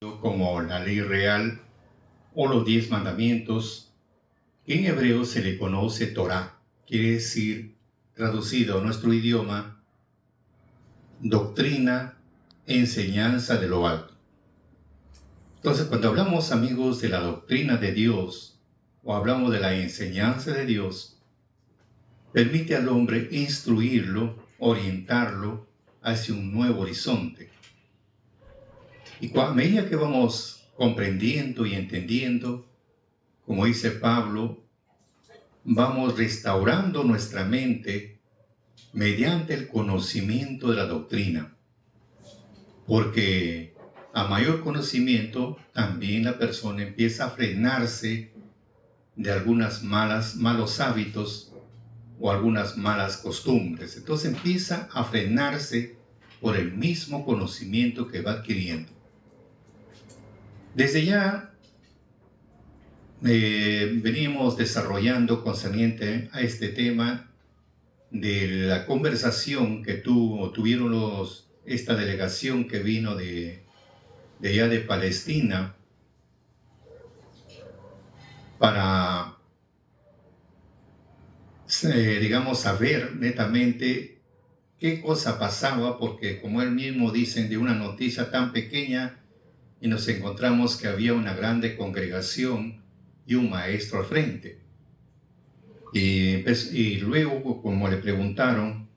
como la ley real o los 10 mandamientos, que en hebreo se le conoce Torá, quiere decir, traducido a nuestro idioma, doctrina, enseñanza de lo alto. Entonces, cuando hablamos, amigos, de la doctrina de Dios, o hablamos de la enseñanza de Dios, permite al hombre instruirlo, orientarlo hacia un nuevo horizonte. Y a medida que vamos comprendiendo y entendiendo, como dice Pablo, vamos restaurando nuestra mente mediante el conocimiento de la doctrina. Porque a mayor conocimiento, también la persona empieza a frenarse de algunos malos hábitos o algunas malas costumbres. Entonces empieza a frenarse por el mismo conocimiento que va adquiriendo. Desde ya venimos desarrollando concerniente a este tema de la conversación que tuvieron esta delegación que vino de allá de Palestina para, digamos, saber netamente qué cosa pasaba, porque como él mismo dice, de una noticia tan pequeña, y nos encontramos que había una grande congregación y un maestro al frente. Y luego, como le preguntaron,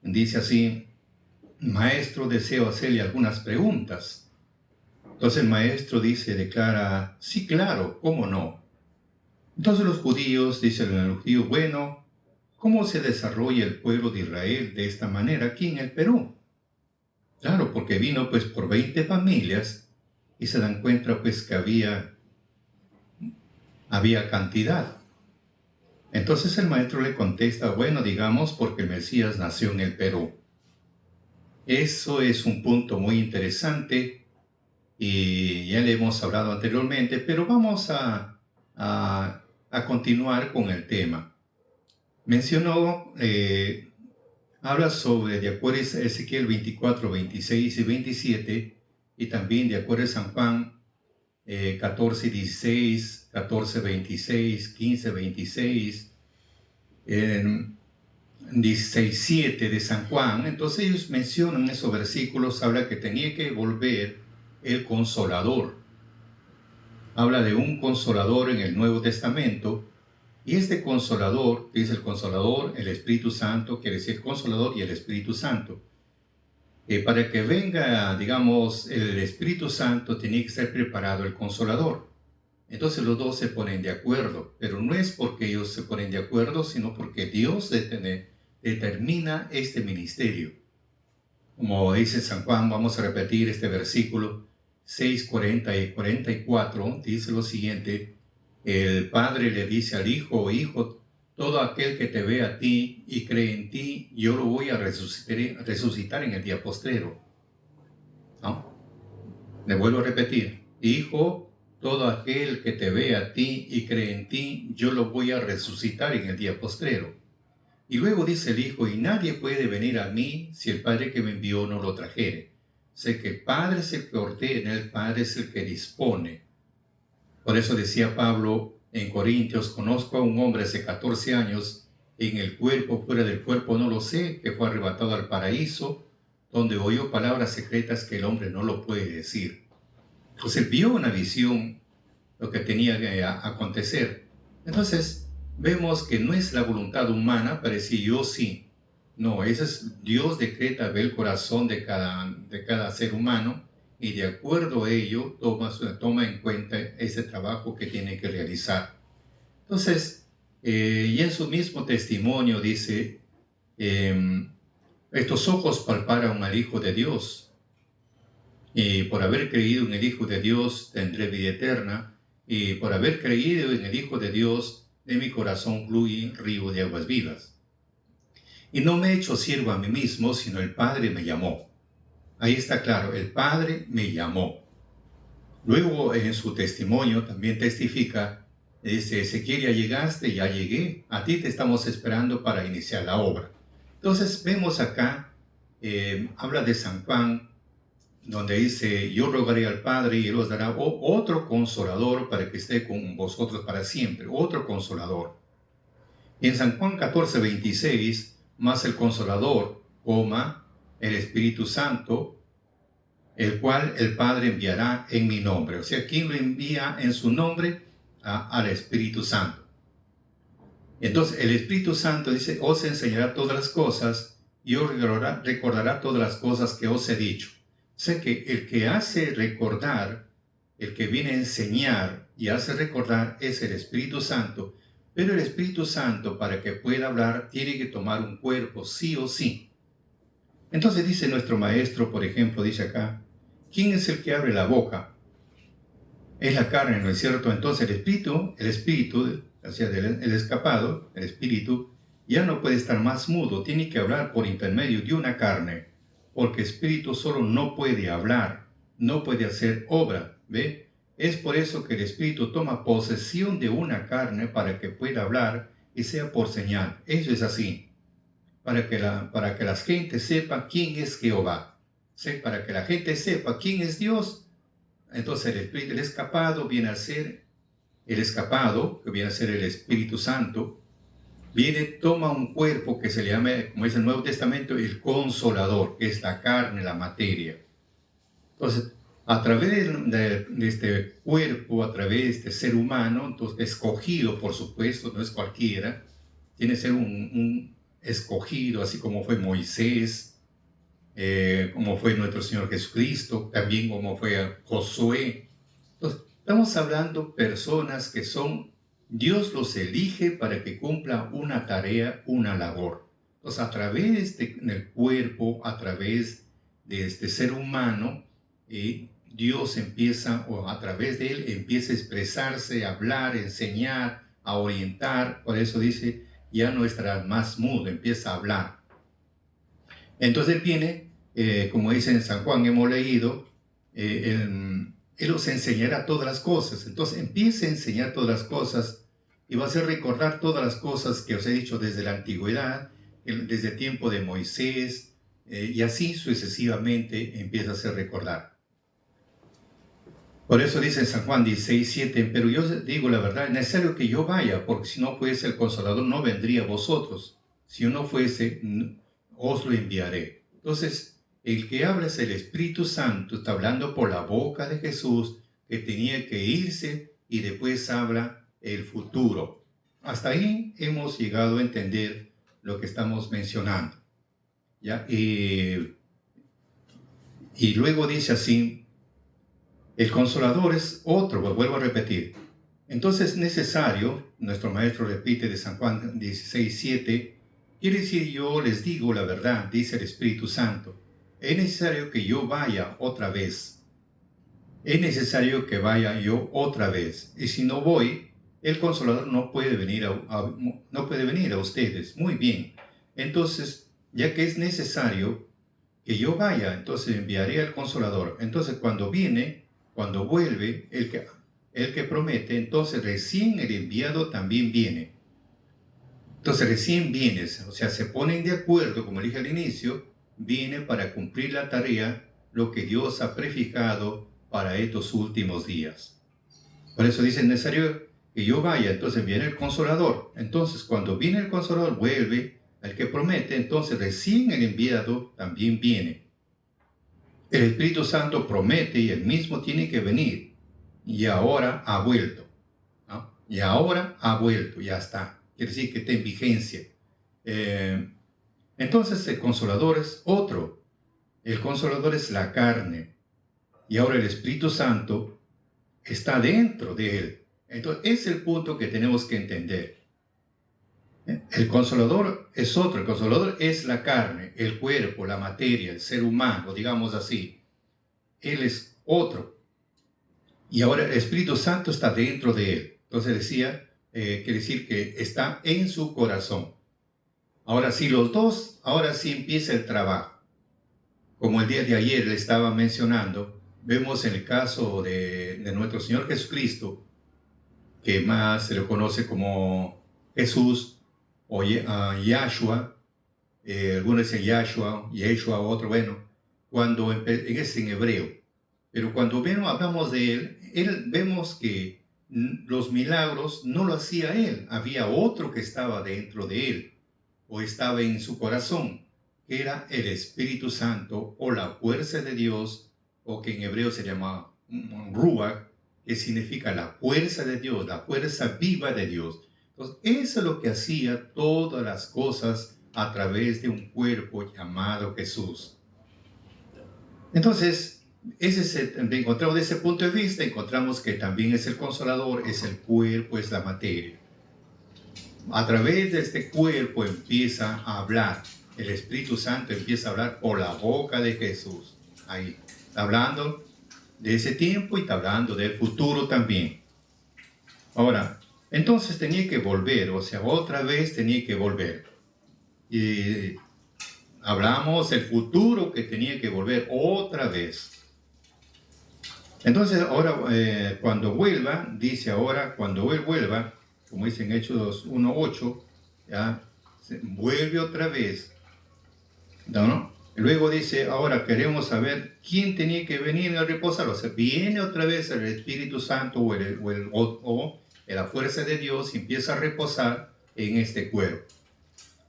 dice así: maestro, deseo hacerle algunas preguntas. Entonces el maestro declara: sí, claro, ¿cómo no? Entonces los judíos, dicen los judíos: bueno, ¿cómo se desarrolla el pueblo de Israel de esta manera aquí en el Perú? Claro, porque vino pues por 20 familias y se dan cuenta pues que había cantidad. Entonces el maestro le contesta: bueno, digamos, porque el Mesías nació en el Perú. Eso es un punto muy interesante y ya le hemos hablado anteriormente, pero vamos a continuar con el tema. Mencionó, habla sobre, de acuerdo a Ezequiel 24, 26 y 27, y también de acuerdo a San Juan 14, 16, 14, 26, 15, 26, 16, 7 de San Juan. Entonces ellos mencionan esos versículos, habla que tenía que volver el Consolador. Habla de un Consolador en el Nuevo Testamento, y este Consolador, dice el Consolador, el Espíritu Santo, quiere decir Consolador y el Espíritu Santo. Para que venga, digamos, el Espíritu Santo, tenía que ser preparado el Consolador. Entonces los dos se ponen de acuerdo, pero no es porque ellos se ponen de acuerdo, sino porque Dios determina este ministerio. Como dice San Juan, vamos a repetir este versículo 6, 40 y 44, dice lo siguiente: el Padre le dice al Hijo: hijo, todo aquel que te ve a ti y cree en ti, yo lo voy a resucitar en el día postrero. ¿No? Le vuelvo a repetir: hijo, todo aquel que te ve a ti y cree en ti, yo lo voy a resucitar en el día postrero. Y luego dice el Hijo: y nadie puede venir a mí si el Padre que me envió no lo trajere. Sé que el Padre es el que ordena, el Padre es el que dispone. Por eso decía Pablo en Corintios: conozco a un hombre hace 14 años, en el cuerpo, fuera del cuerpo no lo sé, que fue arrebatado al paraíso, donde oyó palabras secretas que el hombre no lo puede decir. Entonces vio una visión, lo que tenía que acontecer. Entonces vemos que no es la voluntad humana para decir yo sí. No, ese es Dios decreta, ve el corazón de cada ser humano, y de acuerdo a ello toma en cuenta ese trabajo que tiene que realizar. Entonces, y en su mismo testimonio dice: estos ojos palparon al Hijo de Dios, y por haber creído en el Hijo de Dios tendré vida eterna, y por haber creído en el Hijo de Dios, de mi corazón fluye río de aguas vivas. Y no me he hecho siervo a mí mismo, sino el Padre me llamó. Ahí está claro, el Padre me llamó. Luego en su testimonio también testifica, dice: Ezequiel, ya llegaste, ya llegué, a ti te estamos esperando para iniciar la obra. Entonces vemos acá, habla de San Juan donde dice, yo rogaré al Padre y Él os dará otro consolador para que esté con vosotros para siempre, otro consolador. Y en San Juan 14:26, más el consolador, el Espíritu Santo, el cual el Padre enviará en mi nombre. O sea, ¿quién lo envía en su nombre? Al Espíritu Santo. Entonces, el Espíritu Santo dice, os enseñará todas las cosas y os recordará todas las cosas que os he dicho. O sea que el que hace recordar, el que viene a enseñar y hace recordar es el Espíritu Santo. Pero el Espíritu Santo, para que pueda hablar, tiene que tomar un cuerpo, sí o sí. Entonces dice nuestro maestro, por ejemplo, dice acá, ¿quién es el que abre la boca? Es la carne, ¿no es cierto? Entonces el espíritu, o sea, el escapado, el espíritu, ya no puede estar más mudo, tiene que hablar por intermedio de una carne, porque espíritu solo no puede hablar, no puede hacer obra, ¿ve? Es por eso que el espíritu toma posesión de una carne para que pueda hablar y sea por señal. Eso es así, para que la gente sepa quién es Jehová, ¿sí? Para que la gente sepa quién es Dios. Entonces el escapado viene a ser el escapado, que viene a ser el Espíritu Santo, toma un cuerpo que se le llama, como dice el Nuevo Testamento, el consolador, que es la carne, la materia. Entonces, a través de este cuerpo, a través de este ser humano, entonces, escogido, por supuesto, no es cualquiera, tiene que ser un escogido, así como fue Moisés, como fue nuestro Señor Jesucristo, también como fue Josué. Entonces, estamos hablando personas que Dios los elige para que cumpla una tarea, una labor. Entonces, a través del cuerpo, a través de este ser humano, Dios empieza, o a través de él, empieza a expresarse, a hablar, a enseñar, a orientar. Por eso dice, ya no estará más mudo, empieza a hablar. Entonces él viene, como dice en San Juan, hemos leído, Él os enseñará todas las cosas. Entonces empieza a enseñar todas las cosas y va a hacer recordar todas las cosas que os he dicho desde la antigüedad, desde el tiempo de Moisés, y así sucesivamente empieza a hacer recordar. Por eso dice en San Juan 16:7, pero yo digo la verdad, es necesario que yo vaya, porque si no fuese el Consolador no vendría a vosotros. Si yo no fuese, os lo enviaré. Entonces, el que habla es el Espíritu Santo, está hablando por la boca de Jesús, que tenía que irse, y después habla el futuro. Hasta ahí hemos llegado a entender lo que estamos mencionando, ¿ya? Y luego dice así, el Consolador es otro, vuelvo a repetir. Entonces es necesario, nuestro maestro repite de San Juan 16:7, quiere decir, yo les digo la verdad, dice el Espíritu Santo, es necesario que yo vaya otra vez. Es necesario que vaya yo otra vez. Y si no voy, el Consolador no puede venir a ustedes. Muy bien. Entonces, ya que es necesario que yo vaya, entonces enviaré al Consolador. Entonces, cuando vuelve, el que promete, entonces recién el enviado también viene. Entonces recién viene, o sea, se ponen de acuerdo, como dije al inicio, viene para cumplir la tarea, lo que Dios ha prefijado para estos últimos días. Por eso dice, es necesario que yo vaya, entonces viene el Consolador. Entonces, cuando viene el Consolador, vuelve al que promete, entonces recién el enviado también viene. El Espíritu Santo promete y él mismo tiene que venir. Y ahora ha vuelto, ¿no? Y ahora ha vuelto, ya está. Quiere decir que está en vigencia. Entonces el Consolador es otro. El Consolador es la carne. Y ahora el Espíritu Santo está dentro de él. Entonces es el punto que tenemos que entender. El Consolador es otro. El Consolador es la carne, el cuerpo, la materia, el ser humano, digamos así. Él es otro. Y ahora el Espíritu Santo está dentro de él. Entonces decía, quiere decir que está en su corazón. Ahora sí, los dos, ahora sí empieza el trabajo. Como el día de ayer le estaba mencionando, vemos en el caso de nuestro Señor Jesucristo, que más se le conoce como Jesús o Yahshua, algunos dicen Yahshua, otro, bueno. cuando es en hebreo. Pero cuando hablamos de él, vemos que los milagros no lo hacía él, había otro que estaba dentro de él, o estaba en su corazón, que era el Espíritu Santo, o la fuerza de Dios, o que en hebreo se llama Ruach, que significa la fuerza de Dios, la fuerza viva de Dios. Entonces, eso es lo que hacía todas las cosas a través de un cuerpo llamado Jesús. Entonces, encontramos desde ese punto de vista, encontramos que también es el Consolador, es el cuerpo, es la materia. A través de este cuerpo empieza a hablar, el Espíritu Santo empieza a hablar por la boca de Jesús. Ahí, está hablando de ese tiempo y está hablando del futuro también. Ahora, entonces tenía que volver, o sea, otra vez tenía que volver. Y hablamos del futuro que tenía que volver otra vez. Entonces ahora cuando vuelva, dice ahora, cuando él vuelva, como dice en Hechos 1:8, ya, vuelve otra vez. ¿No? Luego dice, ahora queremos saber quién tenía que venir a reposar. O sea, viene otra vez el Espíritu Santo o la fuerza de Dios y empieza a reposar en este cuerpo.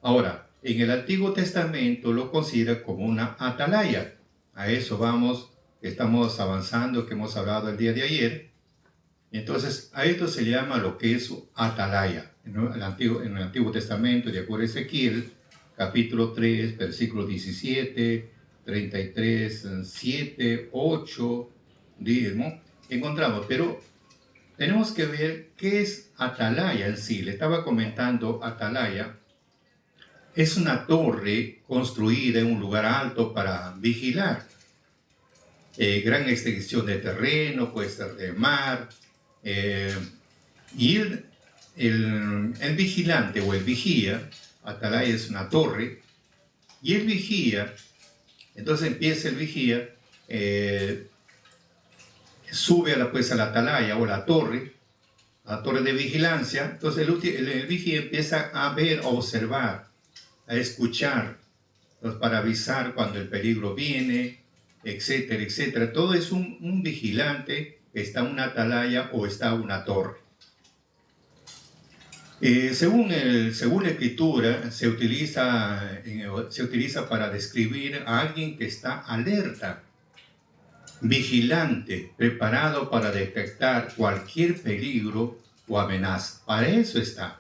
Ahora, en el Antiguo Testamento lo considera como una atalaya. A eso vamos, estamos avanzando, que hemos hablado el día de ayer. Entonces, a esto se llama lo que es atalaya. En el Antiguo Testamento, de acuerdo a Ezequiel, capítulo 3, versículo 17, 33, 7, 8, ¿no? Encontramos, pero tenemos que ver qué es atalaya en sí. Le estaba comentando, atalaya es una torre construida en un lugar alto para vigilar. Gran extensión de terreno, puede ser de mar. Y el vigilante o el vigía, atalaya es una torre, y el vigía, entonces empieza el vigía, sube a la atalaya o la torre de vigilancia. Entonces el vigía empieza a ver, a observar, a escuchar, para avisar cuando el peligro viene, etcétera, etcétera. Todo es un vigilante, está una atalaya o está una torre. Según la escritura, se utiliza para describir a alguien que está alerta, vigilante, preparado para detectar cualquier peligro o amenaza. Para eso está.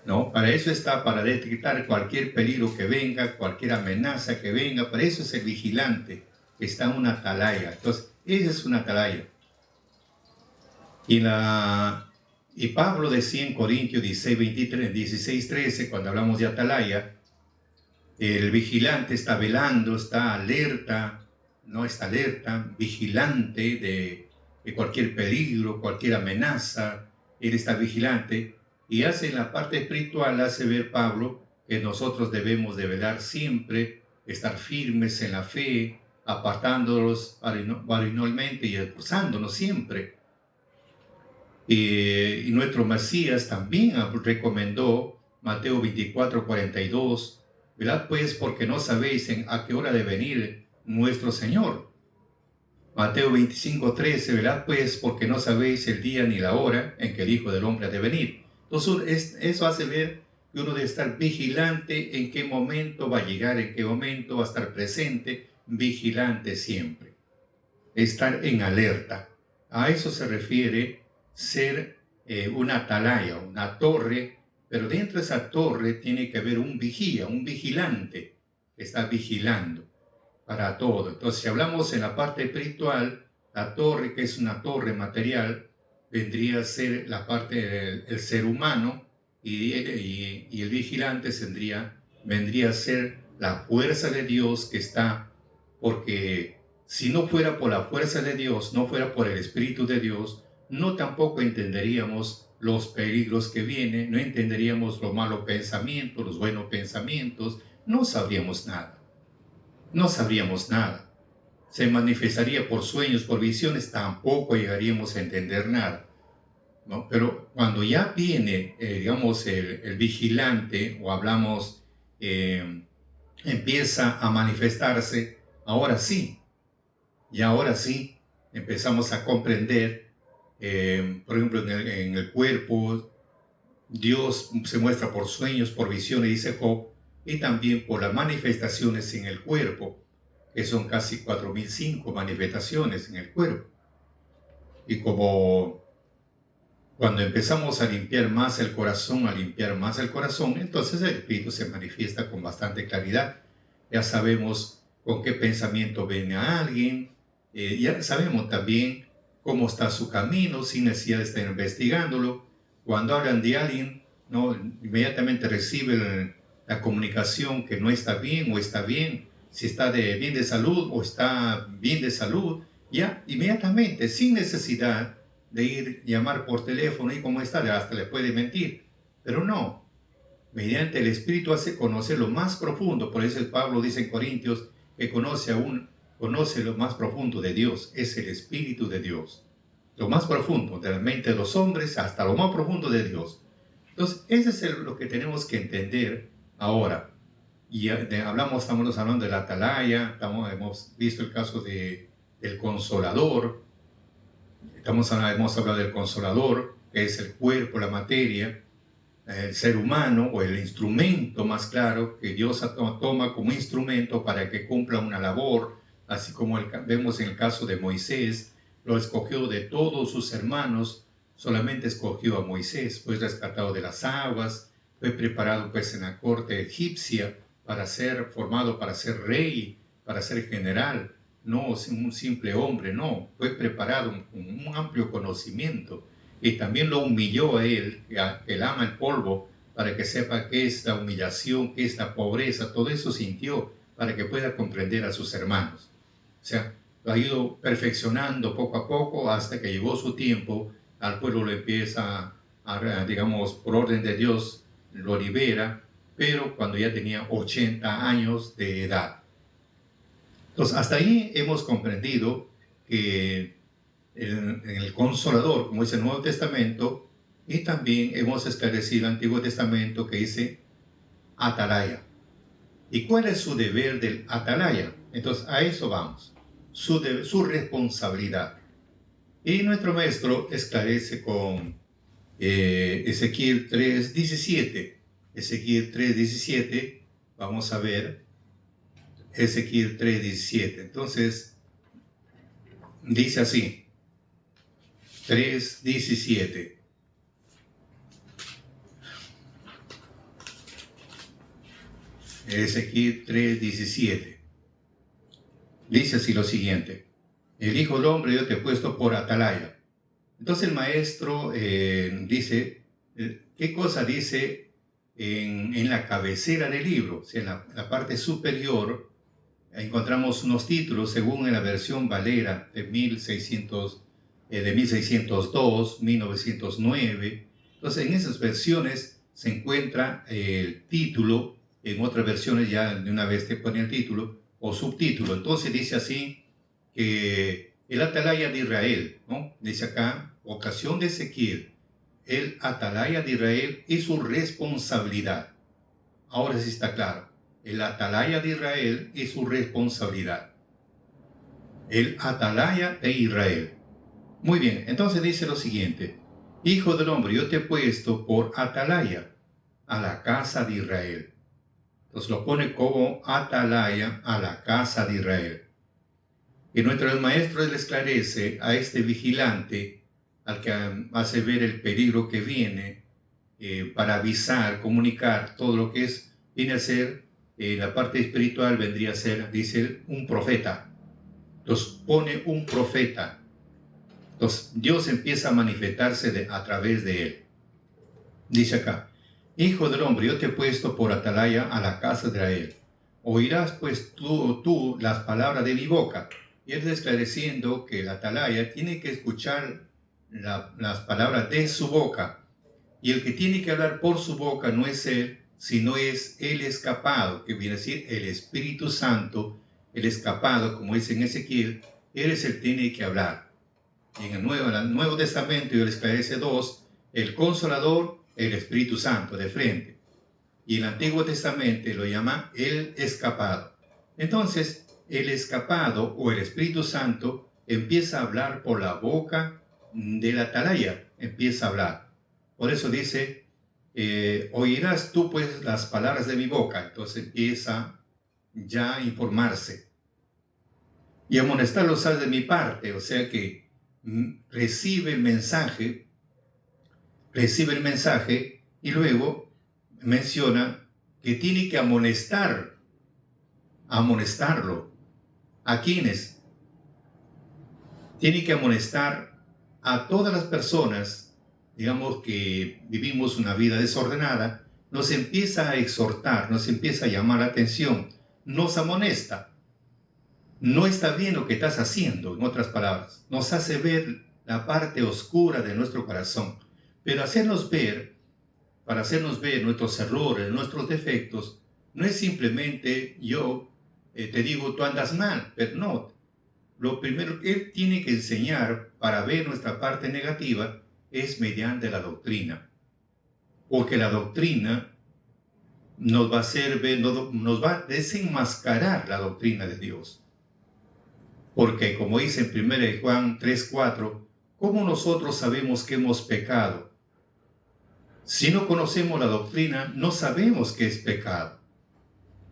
¿No? Para eso está, para detectar cualquier peligro que venga, cualquier amenaza que venga. Para eso es el vigilante, que está en una atalaya. Entonces, esa es una atalaya. Y Pablo decía en Corintios 16, 13, cuando hablamos de atalaya, el vigilante está velando, está alerta, no está alerta, vigilante de cualquier peligro, cualquier amenaza. Él está vigilante. Y hace en la parte espiritual, hace ver Pablo que nosotros debemos de velar siempre, estar firmes en la fe, apartándolos varinolmente y esforzándonos siempre. Y nuestro Mesías también recomendó Mateo 24:42, velad pues porque no sabéis a qué hora de venir nuestro Señor. Mateo 25:13, velad pues porque no sabéis el día ni la hora en que el Hijo del Hombre ha de venir. Entonces eso hace ver que uno debe estar vigilante en qué momento va a llegar, en qué momento va a estar presente, vigilante siempre. Estar en alerta. A eso se refiere ser una atalaya, una torre, pero dentro de esa torre tiene que haber un vigía, un vigilante que está vigilando para todo. Entonces, si hablamos en la parte espiritual, la torre, que es una torre material, vendría a ser la parte del ser humano, y el vigilante vendría a ser la fuerza de Dios que está, porque si no fuera por la fuerza de Dios, no fuera por el Espíritu de Dios, no tampoco entenderíamos los peligros que vienen, no entenderíamos los malos pensamientos, los buenos pensamientos, no sabríamos nada. No sabríamos nada. Se manifestaría por sueños, por visiones, tampoco llegaríamos a entender nada, ¿no? Pero cuando ya viene, digamos, el vigilante, o hablamos, empieza a manifestarse, ahora sí, y ahora sí empezamos a comprender, por ejemplo, en el cuerpo, Dios se muestra por sueños, por visiones, dice Job, y también por las manifestaciones en el cuerpo, que son casi 4005 manifestaciones en el cuerpo. Y como cuando empezamos a limpiar más el corazón, entonces el Espíritu se manifiesta con bastante claridad. Ya sabemos con qué pensamiento viene a alguien, ya sabemos también cómo está su camino, sin necesidad de estar investigándolo. Cuando hablan de alguien, ¿no?, inmediatamente recibe la comunicación que no está bien o está bien, si está bien de salud o está bien de salud, ya inmediatamente, sin necesidad de ir llamar por teléfono y cómo está, hasta le puede mentir. Pero no, mediante el Espíritu hace conocer lo más profundo. Por eso el Pablo dice en Corintios que conoce lo más profundo de Dios, es el Espíritu de Dios. Lo más profundo de la mente de los hombres hasta lo más profundo de Dios. Entonces, ese es lo que tenemos que entender ahora. Y estamos hablando de la atalaya, hemos visto el caso del Consolador. Hemos hablado del Consolador, que es el cuerpo, la materia, el ser humano o el instrumento más claro que Dios toma como instrumento para que cumpla una labor, así como vemos en el caso de Moisés, lo escogió de todos sus hermanos, solamente escogió a Moisés, fue rescatado de las aguas, fue preparado pues en la corte egipcia para ser formado, para ser rey, para ser general, no un simple hombre, no, fue preparado con un amplio conocimiento. Y también lo humilló a él, que él ama el polvo, para que sepa qué es la humillación, qué es la pobreza, todo eso sintió, para que pueda comprender a sus hermanos. O sea, lo ha ido perfeccionando poco a poco hasta que llegó su tiempo, al pueblo lo empieza digamos, por orden de Dios, lo libera, pero cuando ya tenía 80 años de edad. Entonces, hasta ahí hemos comprendido que en el Consolador, como dice el Nuevo Testamento, y también hemos esclarecido el Antiguo Testamento que dice atalaya. ¿Y cuál es su deber del atalaya? Entonces, a eso vamos, su responsabilidad. Y nuestro maestro esclarece con Ezequiel 3:17. Ezequiel 3:17, vamos a ver, Ezequiel 3:17. Entonces, dice así, 3:17. Ezequiel 3:17. Dice así lo siguiente: el Hijo del Hombre yo te he puesto por atalaya. Entonces el maestro dice, ¿qué cosa dice en la cabecera del libro? O sea, en la parte superior encontramos unos títulos según en la versión Valera de 1602, 1909. Entonces en esas versiones se encuentra el título, en otras versiones ya de una vez te pone el título o subtítulo. Entonces dice así que el atalaya de Israel, ¿no? Dice acá, ocasión de Ezequiel, el atalaya de Israel y su responsabilidad. Ahora sí está claro, el atalaya de Israel y su responsabilidad. El atalaya de Israel. Muy bien, entonces dice lo siguiente: Hijo del hombre, yo te he puesto por atalaya a la casa de Israel. Entonces lo pone como atalaya a la casa de Israel. Y nuestro maestro le esclarece a este vigilante, al que hace ver el peligro que viene, para avisar, comunicar todo lo que viene a ser, la parte espiritual vendría a ser, dice él, un profeta. Entonces pone un profeta. Entonces Dios empieza a manifestarse a través de él. Dice acá: Hijo del hombre, yo te he puesto por atalaya a la casa de Israel. Oirás pues tú las palabras de mi boca. Y él está esclareciendo que el atalaya tiene que escuchar las palabras de su boca. Y el que tiene que hablar por su boca no es él, sino es el escapado, que viene a decir el Espíritu Santo. El escapado, como dice en Ezequiel, él es el que tiene que hablar. Y en el Nuevo Testamento, y él esclarece dos: el Consolador, el Espíritu Santo, de frente. Y el Antiguo Testamento lo llama el escapado. Entonces, el escapado o el Espíritu Santo empieza a hablar por la boca del atalaya, empieza a hablar. Por eso dice, oirás tú pues las palabras de mi boca. Entonces empieza ya a informarse. Y amonestarlos de mi parte, o sea que recibe el mensaje y luego menciona que tiene que amonestarlo. ¿A quiénes? Tiene que amonestar a todas las personas, digamos, que vivimos una vida desordenada, nos empieza a exhortar, nos empieza a llamar la atención, nos amonesta. No está bien lo que estás haciendo, en otras palabras. Nos hace ver la parte oscura de nuestro corazón. Pero para hacernos ver nuestros errores, nuestros defectos, no es simplemente yo te digo, tú andas mal, pero no. Lo primero que Él tiene que enseñar para ver nuestra parte negativa es mediante la doctrina. Porque la doctrina nos va a hacer ver, nos va a desenmascarar la doctrina de Dios. Porque, como dice en 1 Juan 3:4, ¿cómo nosotros sabemos que hemos pecado? Si no conocemos la doctrina, no sabemos que es pecado.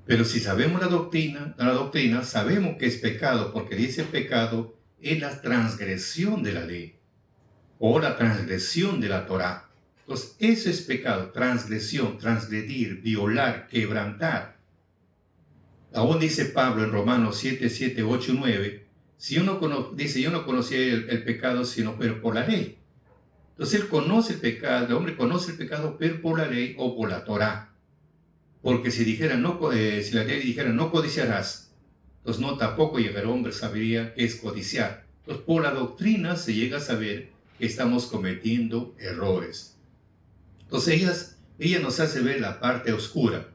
Pero si sabemos la doctrina sabemos que es pecado, porque dice pecado es la transgresión de la ley o la transgresión de la Torá. Entonces, eso es pecado, transgresión, transgredir, violar, quebrantar. Aún dice Pablo en Romanos 7, 8 y 9, dice, yo no conocía el pecado sino pero por la ley. Entonces él conoce el pecado, el hombre conoce el pecado pero por la ley o por la Torá. Porque si la ley dijera no codiciarás, entonces no tampoco llegará hombre sabería qué es codiciar. Entonces por la doctrina se llega a saber que estamos cometiendo errores. Entonces ella nos hace ver la parte oscura.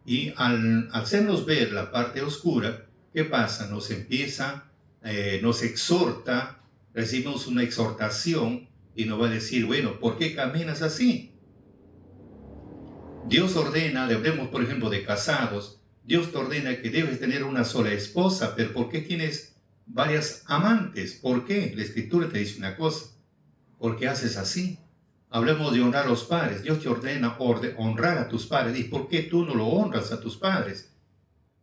Y al hacernos ver la parte oscura, ¿qué pasa? Nos exhorta, recibimos una exhortación y nos va a decir, bueno, ¿por qué caminas así? Dios ordena, le hablemos por ejemplo de casados, Dios te ordena que debes tener una sola esposa, pero ¿por qué tienes varias amantes? ¿Por qué? La Escritura te dice una cosa, ¿por qué haces así? Hablemos de honrar a los padres, Dios te ordena honrar a tus padres, ¿y por qué tú no lo honras a tus padres?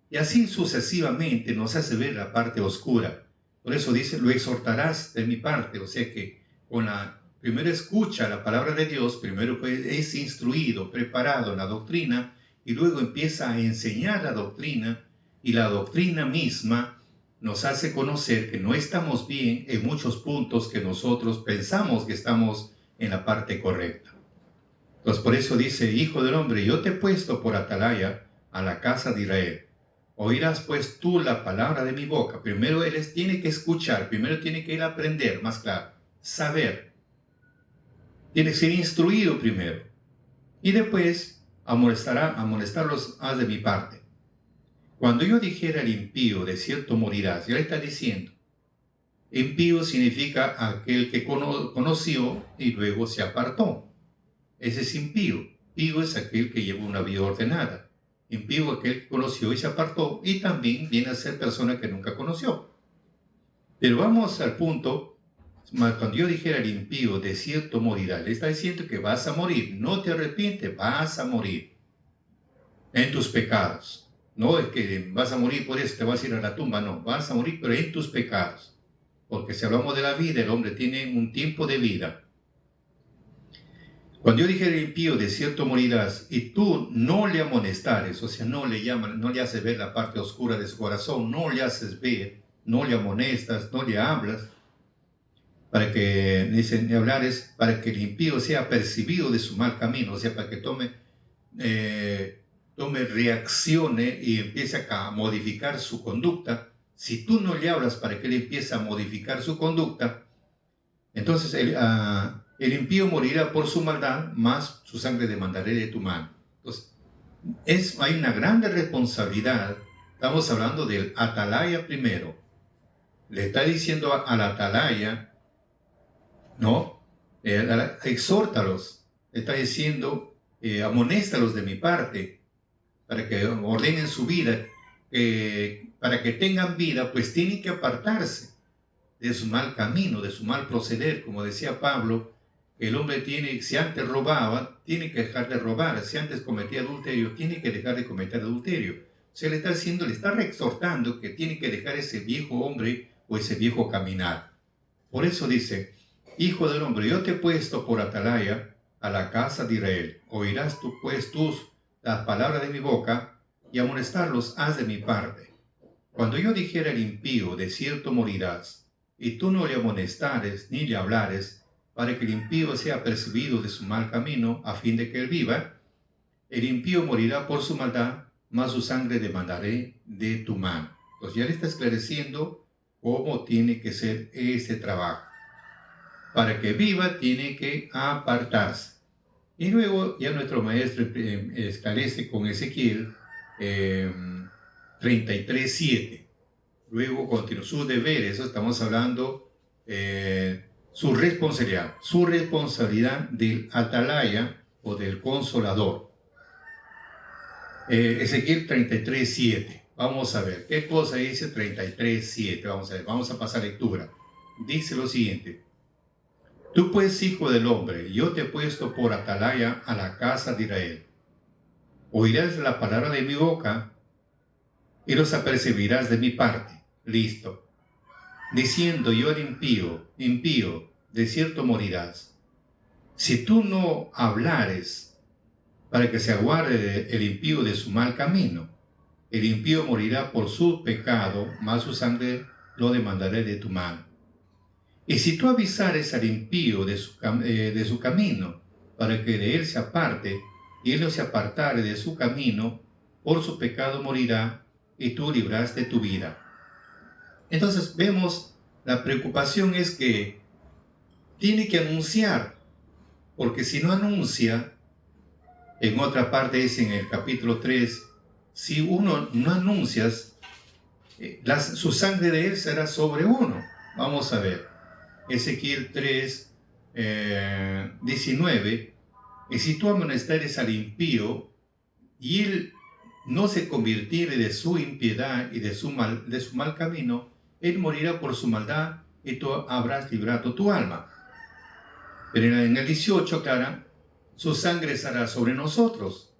Y así sucesivamente nos hace ver la parte oscura. Por eso dice, lo exhortarás de mi parte, o sea que primero escucha la palabra de Dios, primero es instruido, preparado en la doctrina, y luego empieza a enseñar la doctrina, y la doctrina misma nos hace conocer que no estamos bien en muchos puntos que nosotros pensamos que estamos en la parte correcta. Entonces por eso dice, Hijo del hombre, yo te he puesto por atalaya a la casa de Israel. Oirás pues tú la palabra de mi boca. Primero él tiene que escuchar, primero tiene que ir a aprender, más claro, saber. Tiene que ser instruido primero. Y después amonestarlos haz de mi parte. Cuando yo dijera al impío, de cierto morirás, ya le está diciendo. Impío significa aquel que conoció y luego se apartó. Ese es impío. Impío es aquel que lleva una vida ordenada. Impío aquel que conoció y se apartó, y también viene a ser persona que nunca conoció. Pero vamos al punto, cuando yo dijera al impío, de cierto morirá, le está diciendo que vas a morir, no te arrepientes, vas a morir en tus pecados. No es que vas a morir por eso, te vas a ir a la tumba, no, vas a morir pero en tus pecados. Porque si hablamos de la vida, el hombre tiene un tiempo de vida. Cuando yo dijera al impío, de cierto morirás, y tú no le amonestares, o sea, no le haces ver la parte oscura de su corazón, no le haces ver, no le amonestas, no le hablas, para que, dicen, hablares, para que el impío sea percibido de su mal camino, o sea, para que tome reaccione y empiece a modificar su conducta. Si tú no le hablas para que él empiece a modificar su conducta, entonces el impío morirá por su maldad, más su sangre demandaré de tu mano. Entonces, hay una grande responsabilidad. Estamos hablando del atalaya primero. Le está diciendo al atalaya, ¿no? Exhórtalos. Le está diciendo, amonéstalos de mi parte, para que ordenen su vida, que para que tengan vida, pues tienen que apartarse de su mal camino, de su mal proceder. Como decía Pablo, el hombre tiene, si antes robaba, tiene que dejar de robar. Si antes cometía adulterio, tiene que dejar de cometer adulterio. Se le está haciendo, le está reexhortando que tiene que dejar ese viejo hombre o ese viejo caminar. Por eso dice, Hijo del hombre, yo te he puesto por atalaya a la casa de Israel. Oirás tú pues las palabras de mi boca, y amonestarlos has de mi parte. Cuando yo dijera al impío, de cierto morirás, y tú no le amonestares ni le hablares, para que el impío sea apercibido de su mal camino, a fin de que él viva, el impío morirá por su maldad, mas su sangre demandaré de tu mano. Pues ya le está esclareciendo cómo tiene que ser este trabajo. Para que viva tiene que apartarse. Y luego ya nuestro maestro esclarece con Ezequiel 33:7. Luego continúa sus deberes, eso estamos hablando, su responsabilidad del atalaya o del consolador. Ezequiel 33:7. Vamos a ver, ¿qué cosa dice 33:7? Vamos a ver, vamos a pasar lectura. Dice lo siguiente. Tú pues, hijo del hombre, yo te he puesto por atalaya a la casa de Israel. Oirás la palabra de mi boca y los apercibirás de mi parte. Listo. Diciendo yo al impío, impío, de cierto morirás. Si tú no hablares para que se aguarde el impío de su mal camino, el impío morirá por su pecado, mas su sangre lo demandaré de tu mano. Y si tú avisares al impío de su camino, para que de él se aparte, y él no se apartare de su camino, por su pecado morirá, y tú libraste tu vida. Entonces vemos, la preocupación es que tiene que anunciar, porque si no anuncia, en otra parte dice en el capítulo 3, si uno no anuncias, su sangre de él será sobre uno. Vamos a ver. Ezequiel 3, 19, y si tú amonestares al impío, y él no se convirtiere de su impiedad y de su mal camino, él morirá por su maldad, y tú habrás librado tu alma. Pero en el 18, clara, su sangre estará sobre nosotros,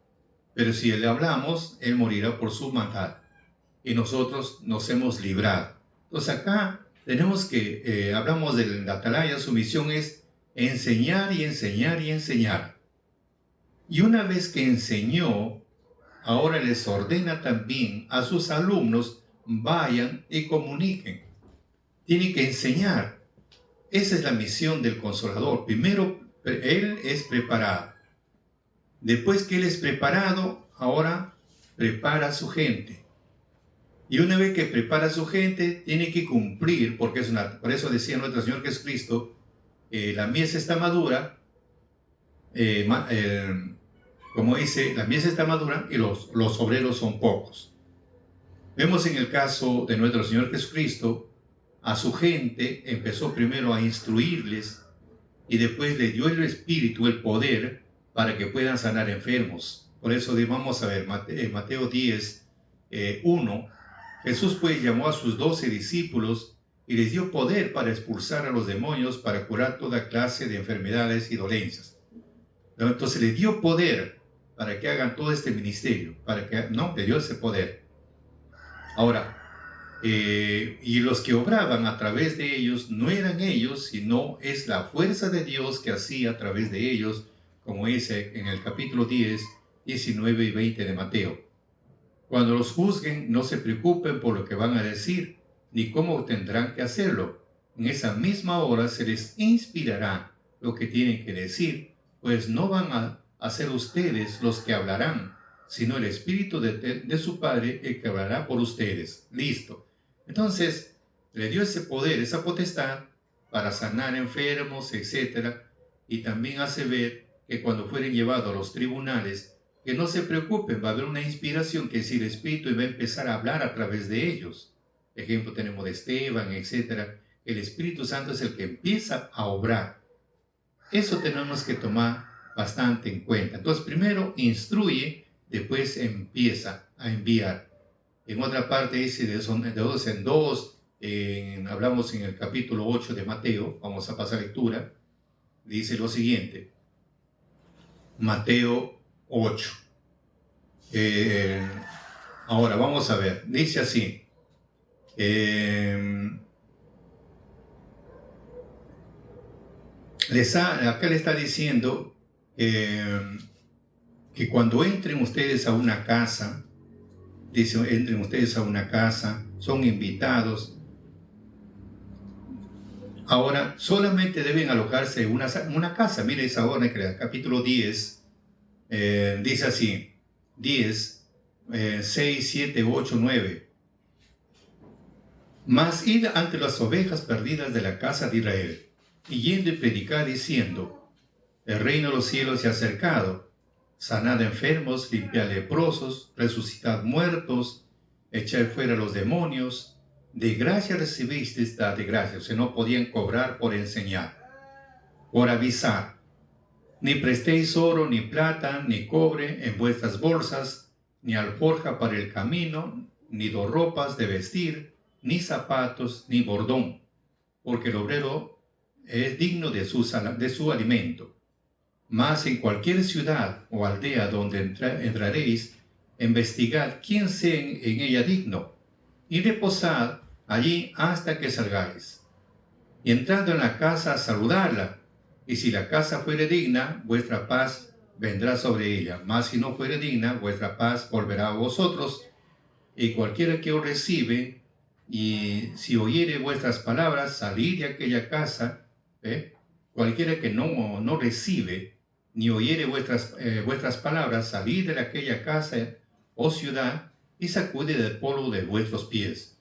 pero si le hablamos, él morirá por su maldad, y nosotros nos hemos librado. Entonces acá tenemos que, hablamos del atalaya, su misión es enseñar y enseñar y enseñar. Y una vez que enseñó, ahora les ordena también a sus alumnos, vayan y comuniquen. Tiene que enseñar. Esa es la misión del Consolador. Primero, él es preparado. Después que él es preparado, ahora prepara a su gente. Y una vez que prepara a su gente, tiene que cumplir, porque por eso decía nuestro Señor Jesucristo, la mies está madura, como dice, la mies está madura y los obreros son pocos. Vemos en el caso de nuestro Señor Jesucristo, a su gente empezó primero a instruirles y después le dio el Espíritu, el poder, para que puedan sanar enfermos. Por eso vamos a ver, Mateo 10, 1, Jesús pues llamó a sus 12 discípulos y les dio poder para expulsar a los demonios, para curar toda clase de enfermedades y dolencias. Entonces le dio poder para que hagan todo este ministerio, le dio ese poder. Ahora, y los que obraban a través de ellos no eran ellos, sino es la fuerza de Dios que hacía a través de ellos, como dice en el capítulo 10, 19 y 20 de Mateo. Cuando los juzguen, no se preocupen por lo que van a decir, ni cómo tendrán que hacerlo. En esa misma hora se les inspirará lo que tienen que decir, pues no van a ser ustedes los que hablarán, sino el Espíritu de su Padre el que hablará por ustedes. Listo. Entonces, le dio ese poder, esa potestad, para sanar enfermos, etc. Y también hace ver que cuando fueren llevados a los tribunales, que no se preocupen, va a haber una inspiración, que es el Espíritu, y va a empezar a hablar a través de ellos. Ejemplo tenemos de Esteban, etc. El Espíritu Santo es el que empieza a obrar. Eso tenemos que tomar bastante en cuenta. Entonces, primero instruye, después empieza a enviar. En otra parte dice de dos en dos. Hablamos en el capítulo 8 de Mateo. Vamos a pasar lectura. Dice lo siguiente. Mateo 8. Ahora vamos a ver. Dice así. Acá le está diciendo que cuando entren ustedes a una casa, dice, entren ustedes a una casa, son invitados. Ahora, solamente deben alojarse en una casa. Mire esa orden que el capítulo 10 dice así, 10, 6, 7, 8, 9. Mas id ante las ovejas perdidas de la casa de Israel, y yendo y predicar diciendo, el reino de los cielos se ha acercado, sanad enfermos, limpiad leprosos, resucitad muertos, echad fuera los demonios, de gracia recibisteis, dad de gracia. O sea, no podían cobrar por enseñar, por avisar. Ni prestéis oro, ni plata, ni cobre en vuestras bolsas, ni alforja para el camino, ni dos ropas de vestir, ni zapatos, ni bordón, porque el obrero es digno de su alimento. Mas en cualquier ciudad o aldea donde entraréis, investigad quién sea en ella digno, y reposad allí hasta que salgáis. Y entrando en la casa, saludarla, y si la casa fuere digna, vuestra paz vendrá sobre ella, mas si no fuere digna, vuestra paz volverá a vosotros. Y cualquiera que os recibe, y si oyere vuestras palabras, salid de aquella casa. Cualquiera que no recibe, ni oyere vuestras palabras, salid de aquella casa o ciudad, y sacude del polvo de vuestros pies.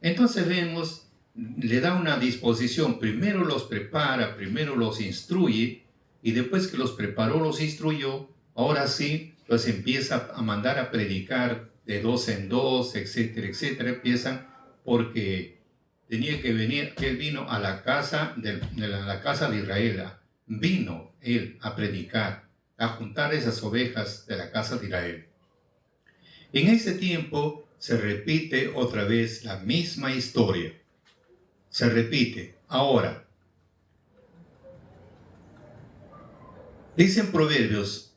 Entonces vemos, le da una disposición, primero los prepara, primero los instruye, y después que los preparó, los instruyó, ahora sí, los empieza a mandar a predicar de dos en dos, etcétera, etcétera. Empiezan porque tenía que venir, él vino a la casa la casa de Israel, vino él a predicar, a juntar esas ovejas de la casa de Israel. En ese tiempo se repite otra vez la misma historia. Se repite. Ahora, dicen Proverbios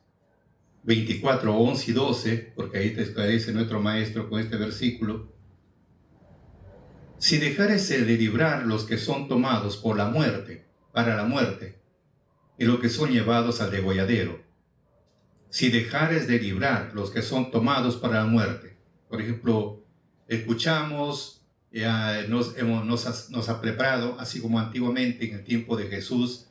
24, 11 y 12, porque ahí te esclarece nuestro maestro con este versículo. Si dejares de librar los que son tomados por la muerte, para la muerte, y los que son llevados al degolladero, si dejares de librar los que son tomados para la muerte. Por ejemplo, escuchamos, nos ha preparado, así como antiguamente en el tiempo de Jesús,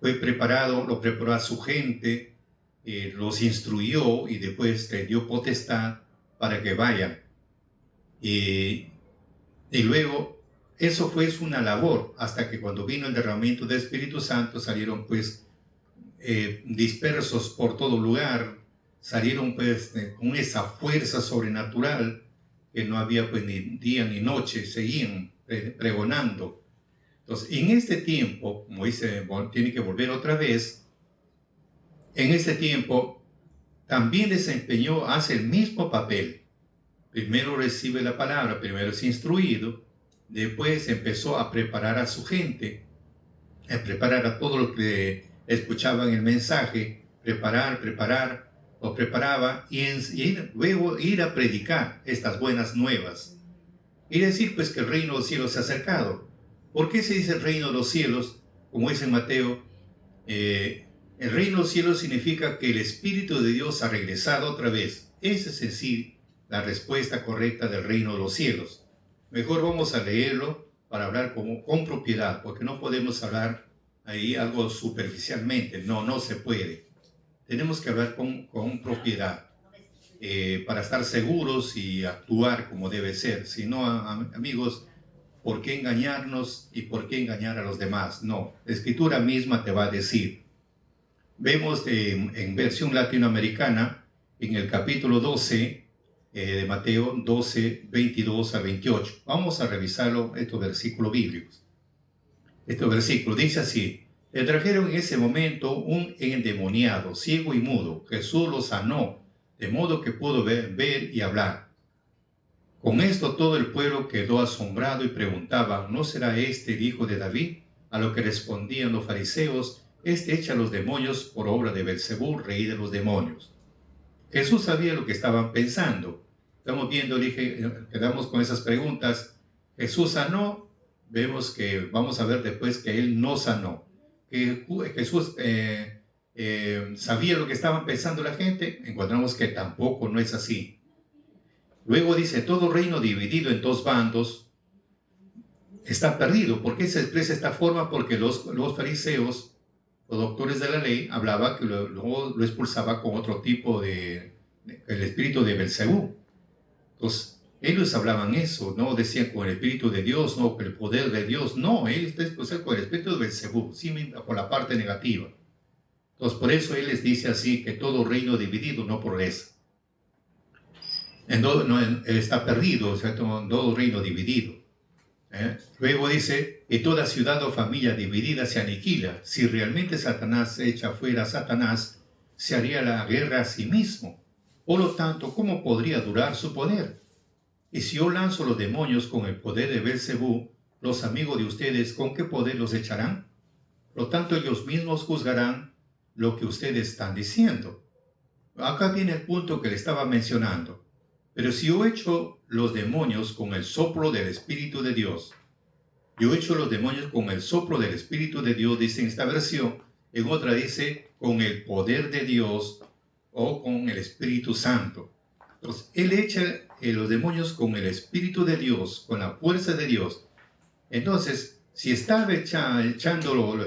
lo preparó a su gente, los instruyó y después le dio potestad para que vayan. Y luego, eso fue una labor, hasta que cuando vino el derramamiento del Espíritu Santo, salieron pues dispersos por todo lugar, salieron pues con esa fuerza sobrenatural, que no había pues ni día ni noche, seguían pregonando. Entonces, en este tiempo, como dice, tiene que volver otra vez, en este tiempo también desempeñó, hace el mismo papel. Primero recibe la palabra, primero es instruido, después empezó a preparar a su gente, a preparar a todos los que escuchaban el mensaje, lo preparaba y luego ir a predicar estas buenas nuevas. Y decir pues que el reino de los cielos se ha acercado. ¿Por qué se dice el reino de los cielos? Como dice Mateo, el reino de los cielos significa que el Espíritu de Dios ha regresado otra vez. Esa es en sí la respuesta correcta del reino de los cielos. Mejor vamos a leerlo para hablar con propiedad, porque no podemos hablar ahí algo superficialmente. No se puede. Tenemos que hablar con propiedad para estar seguros y actuar como debe ser. Si no, amigos, ¿por qué engañarnos y por qué engañar a los demás? No, la Escritura misma te va a decir. Vemos en versión latinoamericana, en el capítulo 12, de Mateo 12, 22 a 28. Vamos a revisarlo, estos versículos bíblicos. Este versículo dice así: le trajeron en ese momento un endemoniado, ciego y mudo. Jesús lo sanó, de modo que pudo ver y hablar. Con esto todo el pueblo quedó asombrado y preguntaban, ¿no será este el hijo de David? A lo que respondían los fariseos, este echa a los demonios por obra de Belcebú, rey de los demonios. Jesús sabía lo que estaban pensando. Estamos viendo, quedamos con esas preguntas. Jesús sanó, vamos a ver después que él no sanó. Que Jesús sabía lo que estaban pensando la gente, encontramos que tampoco no es así. Luego dice, todo reino dividido en dos bandos está perdido. ¿Por qué se expresa de esta forma? Porque los fariseos, los doctores de la ley, hablaban que lo expulsaba con otro tipo el espíritu de Belcebú. Entonces, ellos hablaban eso, no decían con el espíritu de Dios, no con el poder de Dios. No, él está expulsado con el espíritu de Belcebú, sí, por la parte negativa. Entonces, por eso él les dice así, que todo reino dividido no progresa. Está perdido, o sea, todo reino dividido. Luego dice, y toda ciudad o familia dividida se aniquila. Si realmente Satanás echa fuera a Satanás, se haría la guerra a sí mismo. Por lo tanto, ¿cómo podría durar su poder? Y si yo lanzo los demonios con el poder de Belcebú, los amigos de ustedes, ¿con qué poder los echarán? Por lo tanto, ellos mismos juzgarán lo que ustedes están diciendo. Acá viene el punto que le estaba mencionando. Pero si yo echo los demonios con el soplo del Espíritu de Dios, yo echo los demonios con el soplo del Espíritu de Dios, dice en esta versión, en otra dice con el poder de Dios o con el Espíritu Santo. Entonces, él echa los demonios con el Espíritu de Dios, con la fuerza de Dios. Entonces, si estaba echándolo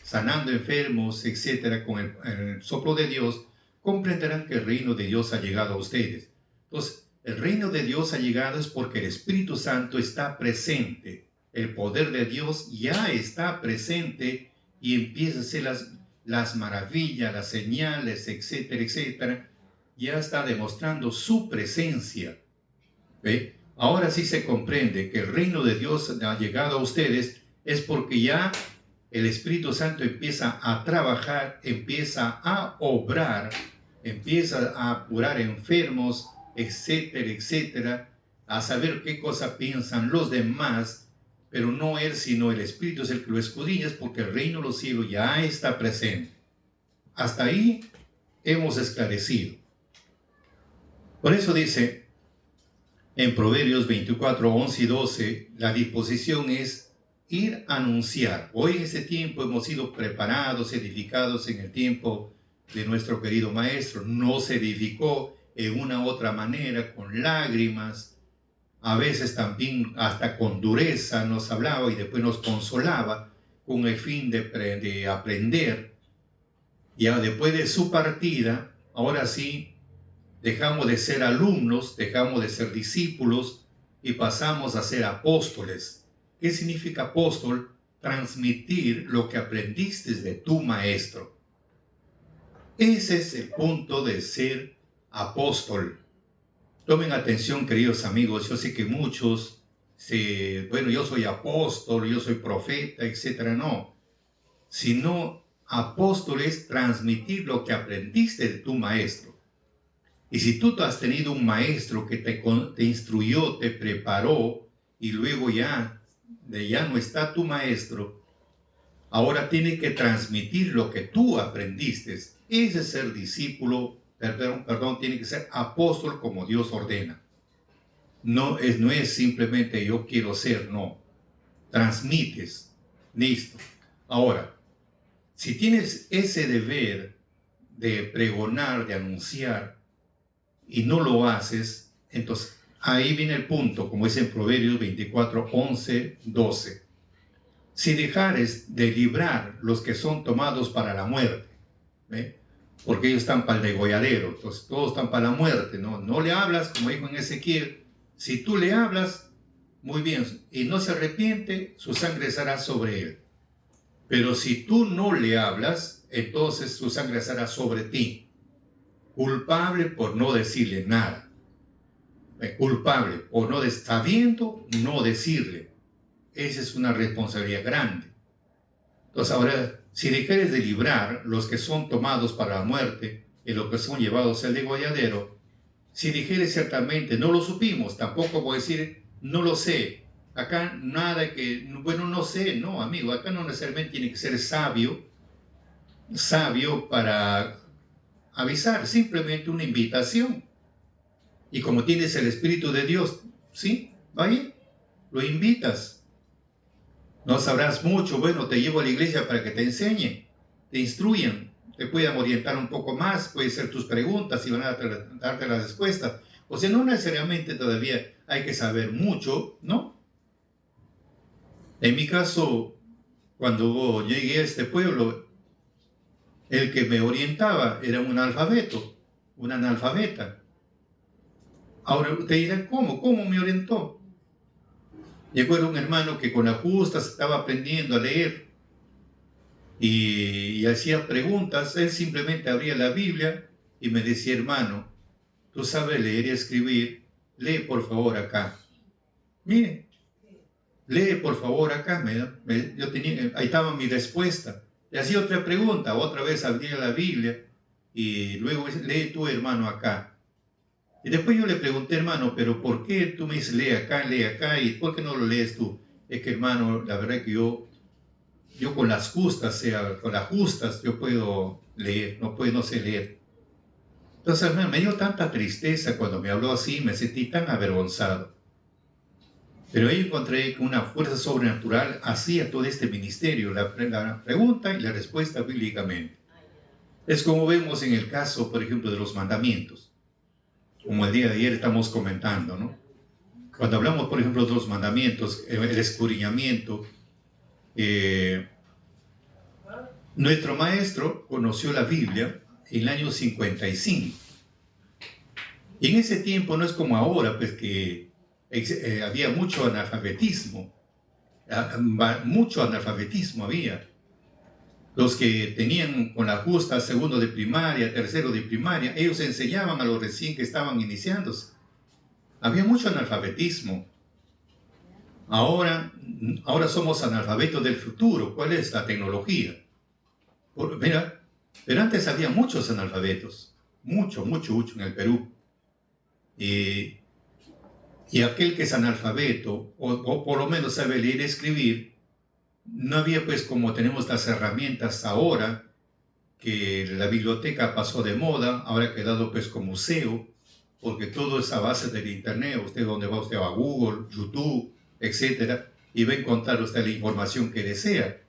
sanando enfermos, etcétera, con el soplo de Dios, comprenderán que el reino de Dios ha llegado a ustedes. Entonces, el reino de Dios ha llegado es porque el Espíritu Santo está presente. El poder de Dios ya está presente y empieza a hacer las maravillas, las señales, etcétera, etcétera. Ya está demostrando su presencia. ¿Ve? Ahora sí se comprende que el reino de Dios ha llegado a ustedes es porque ya el Espíritu Santo empieza a trabajar, empieza a obrar, empieza a curar enfermos, etcétera, etcétera, a saber qué cosa piensan los demás, pero no él, sino el Espíritu es el que lo escudriña, porque el reino de los cielos ya está presente. Hasta ahí hemos esclarecido. Por eso dice en Proverbios 24, 11 y 12, la disposición es ir a anunciar. Hoy en este tiempo hemos sido preparados, edificados en el tiempo de nuestro querido Maestro. No se edificó en una otra manera, con lágrimas, a veces también hasta con dureza nos hablaba y después nos consolaba con el fin de aprender. Ya después de su partida, ahora sí, dejamos de ser alumnos, dejamos de ser discípulos y pasamos a ser apóstoles. ¿Qué significa apóstol? Transmitir lo que aprendiste de tu maestro. Ese es el punto de ser apóstol. Tomen atención, queridos amigos. Yo sé que muchos, yo soy apóstol, yo soy profeta, etc. No. Sino apóstol es transmitir lo que aprendiste de tu maestro. Y si tú has tenido un maestro que te instruyó, te preparó, y luego ya no está tu maestro, ahora tiene que transmitir lo que tú aprendiste. Ese es ser discípulo, tiene que ser apóstol como Dios ordena. No es simplemente yo quiero ser, no. Transmites. Listo. Ahora, si tienes ese deber de pregonar, de anunciar, y no lo haces, entonces ahí viene el punto, como es en Proverbios 24, 11, 12. Si dejares de librar los que son tomados para la muerte, ¿ve? Porque ellos están para el degolladero, entonces todos están para la muerte, no le hablas, como dijo en Ezequiel. Si tú le hablas, muy bien, y no se arrepiente, su sangre será sobre él. Pero si tú no le hablas, entonces su sangre será sobre ti. Culpable por no decirle nada. Culpable por no sabiendo no decirle. Esa es una responsabilidad grande. Entonces ahora, si dejares de librar los que son tomados para la muerte y los que son llevados al degolladero, Si dijere ciertamente, no lo supimos, tampoco voy a decir, no lo sé. Acá nada que, bueno, no sé, no, amigo, acá no necesariamente tiene que ser sabio, sabio para avisar, simplemente una invitación. Y como tienes el Espíritu de Dios, ¿sí? Vaya, lo invitas. No sabrás mucho, bueno, te llevo a la iglesia para que te enseñe, te instruyan, te puedan orientar un poco más, pueden ser tus preguntas y van a darte las respuestas. O sea, no necesariamente todavía hay que saber mucho, ¿no? En mi caso, cuando llegué a este pueblo, el que me orientaba era un analfabeto, una analfabeta. Ahora te dirán, ¿cómo? ¿Cómo me orientó? Llegó un hermano que con las justas estaba aprendiendo a leer y hacía preguntas. Él simplemente abría la Biblia y me decía, hermano, tú sabes leer y escribir, lee por favor acá. Mire, lee por favor acá. Ahí estaba mi respuesta. Le hacía otra pregunta, otra vez abría la Biblia y luego lee tú, hermano, acá. Y después yo le pregunté, hermano, pero ¿por qué tú me dices lee acá y por qué no lo lees tú? Es que, hermano, la verdad es que yo con las justas, con las justas yo puedo leer, no sé leer. Entonces, hermano, me dio tanta tristeza cuando me habló así, me sentí tan avergonzado. Pero ahí encontré que una fuerza sobrenatural hacía todo este ministerio, la pregunta y la respuesta bíblicamente. Es como vemos en el caso, por ejemplo, de los mandamientos. Como el día de ayer estamos comentando, ¿no? Cuando hablamos, por ejemplo, de los mandamientos, el escudriñamiento, nuestro maestro conoció la Biblia en el año 55. Y en ese tiempo no es como ahora, pues que había mucho analfabetismo. Mucho analfabetismo había. Los que tenían con la justa segundo de primaria, tercero de primaria, ellos enseñaban a los recién que estaban iniciándose. Había mucho analfabetismo. Ahora somos analfabetos del futuro. ¿Cuál es la tecnología? Mira, pero antes había muchos analfabetos. Mucho en el Perú. Y aquel que es analfabeto, o por lo menos sabe leer y escribir, no había pues como tenemos las herramientas ahora, que la biblioteca pasó de moda, ahora ha quedado pues como museo, porque todo es a base del internet. Usted donde va, usted va a Google, YouTube, etcétera, y va a encontrar usted la información que desea.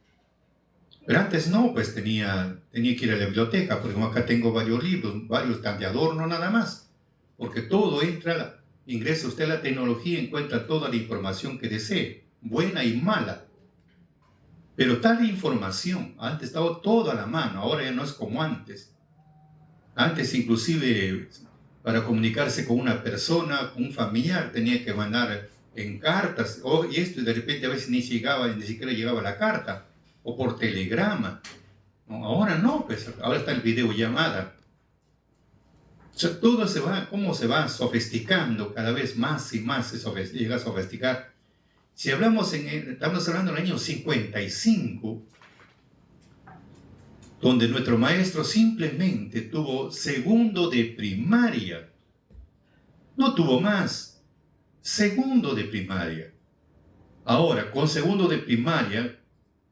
Pero antes no, pues tenía que ir a la biblioteca, porque acá tengo varios libros, varios están de adorno nada más, porque todo entra, ingresa usted a la tecnología y encuentra toda la información que desee, buena y mala. Pero tal información, antes estaba todo a la mano, ahora ya no es como antes. Antes inclusive para comunicarse con una persona, con un familiar, tenía que mandar en cartas, y esto, y de repente a veces ni siquiera llegaba la carta, o por telegrama. No, ahora no, pues ahora está el videollamada. O sea, todo cómo se va sofisticando cada vez más y más, se llega a sofisticar. Si estamos hablando del año 55, donde nuestro maestro simplemente tuvo segundo de primaria. No tuvo más. Segundo de primaria. Ahora, con segundo de primaria,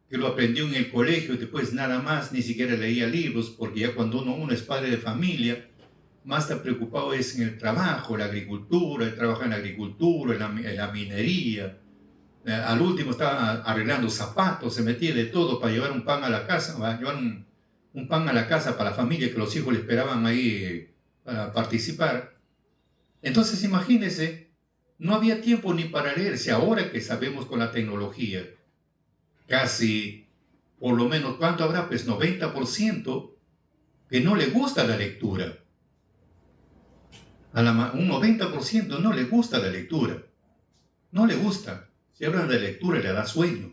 que lo aprendió en el colegio, después nada más, ni siquiera leía libros, porque ya cuando uno es padre de familia, más está preocupado es en el trabajo, la agricultura, él trabaja en la agricultura, en la minería. Al último estaba arreglando zapatos, se metía de todo para llevar un pan a la casa, llevar un pan a la casa para la familia, que los hijos le esperaban ahí para participar. Entonces imagínense, no había tiempo ni para leerse. Ahora que sabemos con la tecnología, casi, por lo menos, ¿cuánto habrá? Pues 90% que no le gusta la lectura. Un 90% no le gusta la lectura. No le gusta. Si hablan de lectura le da sueño.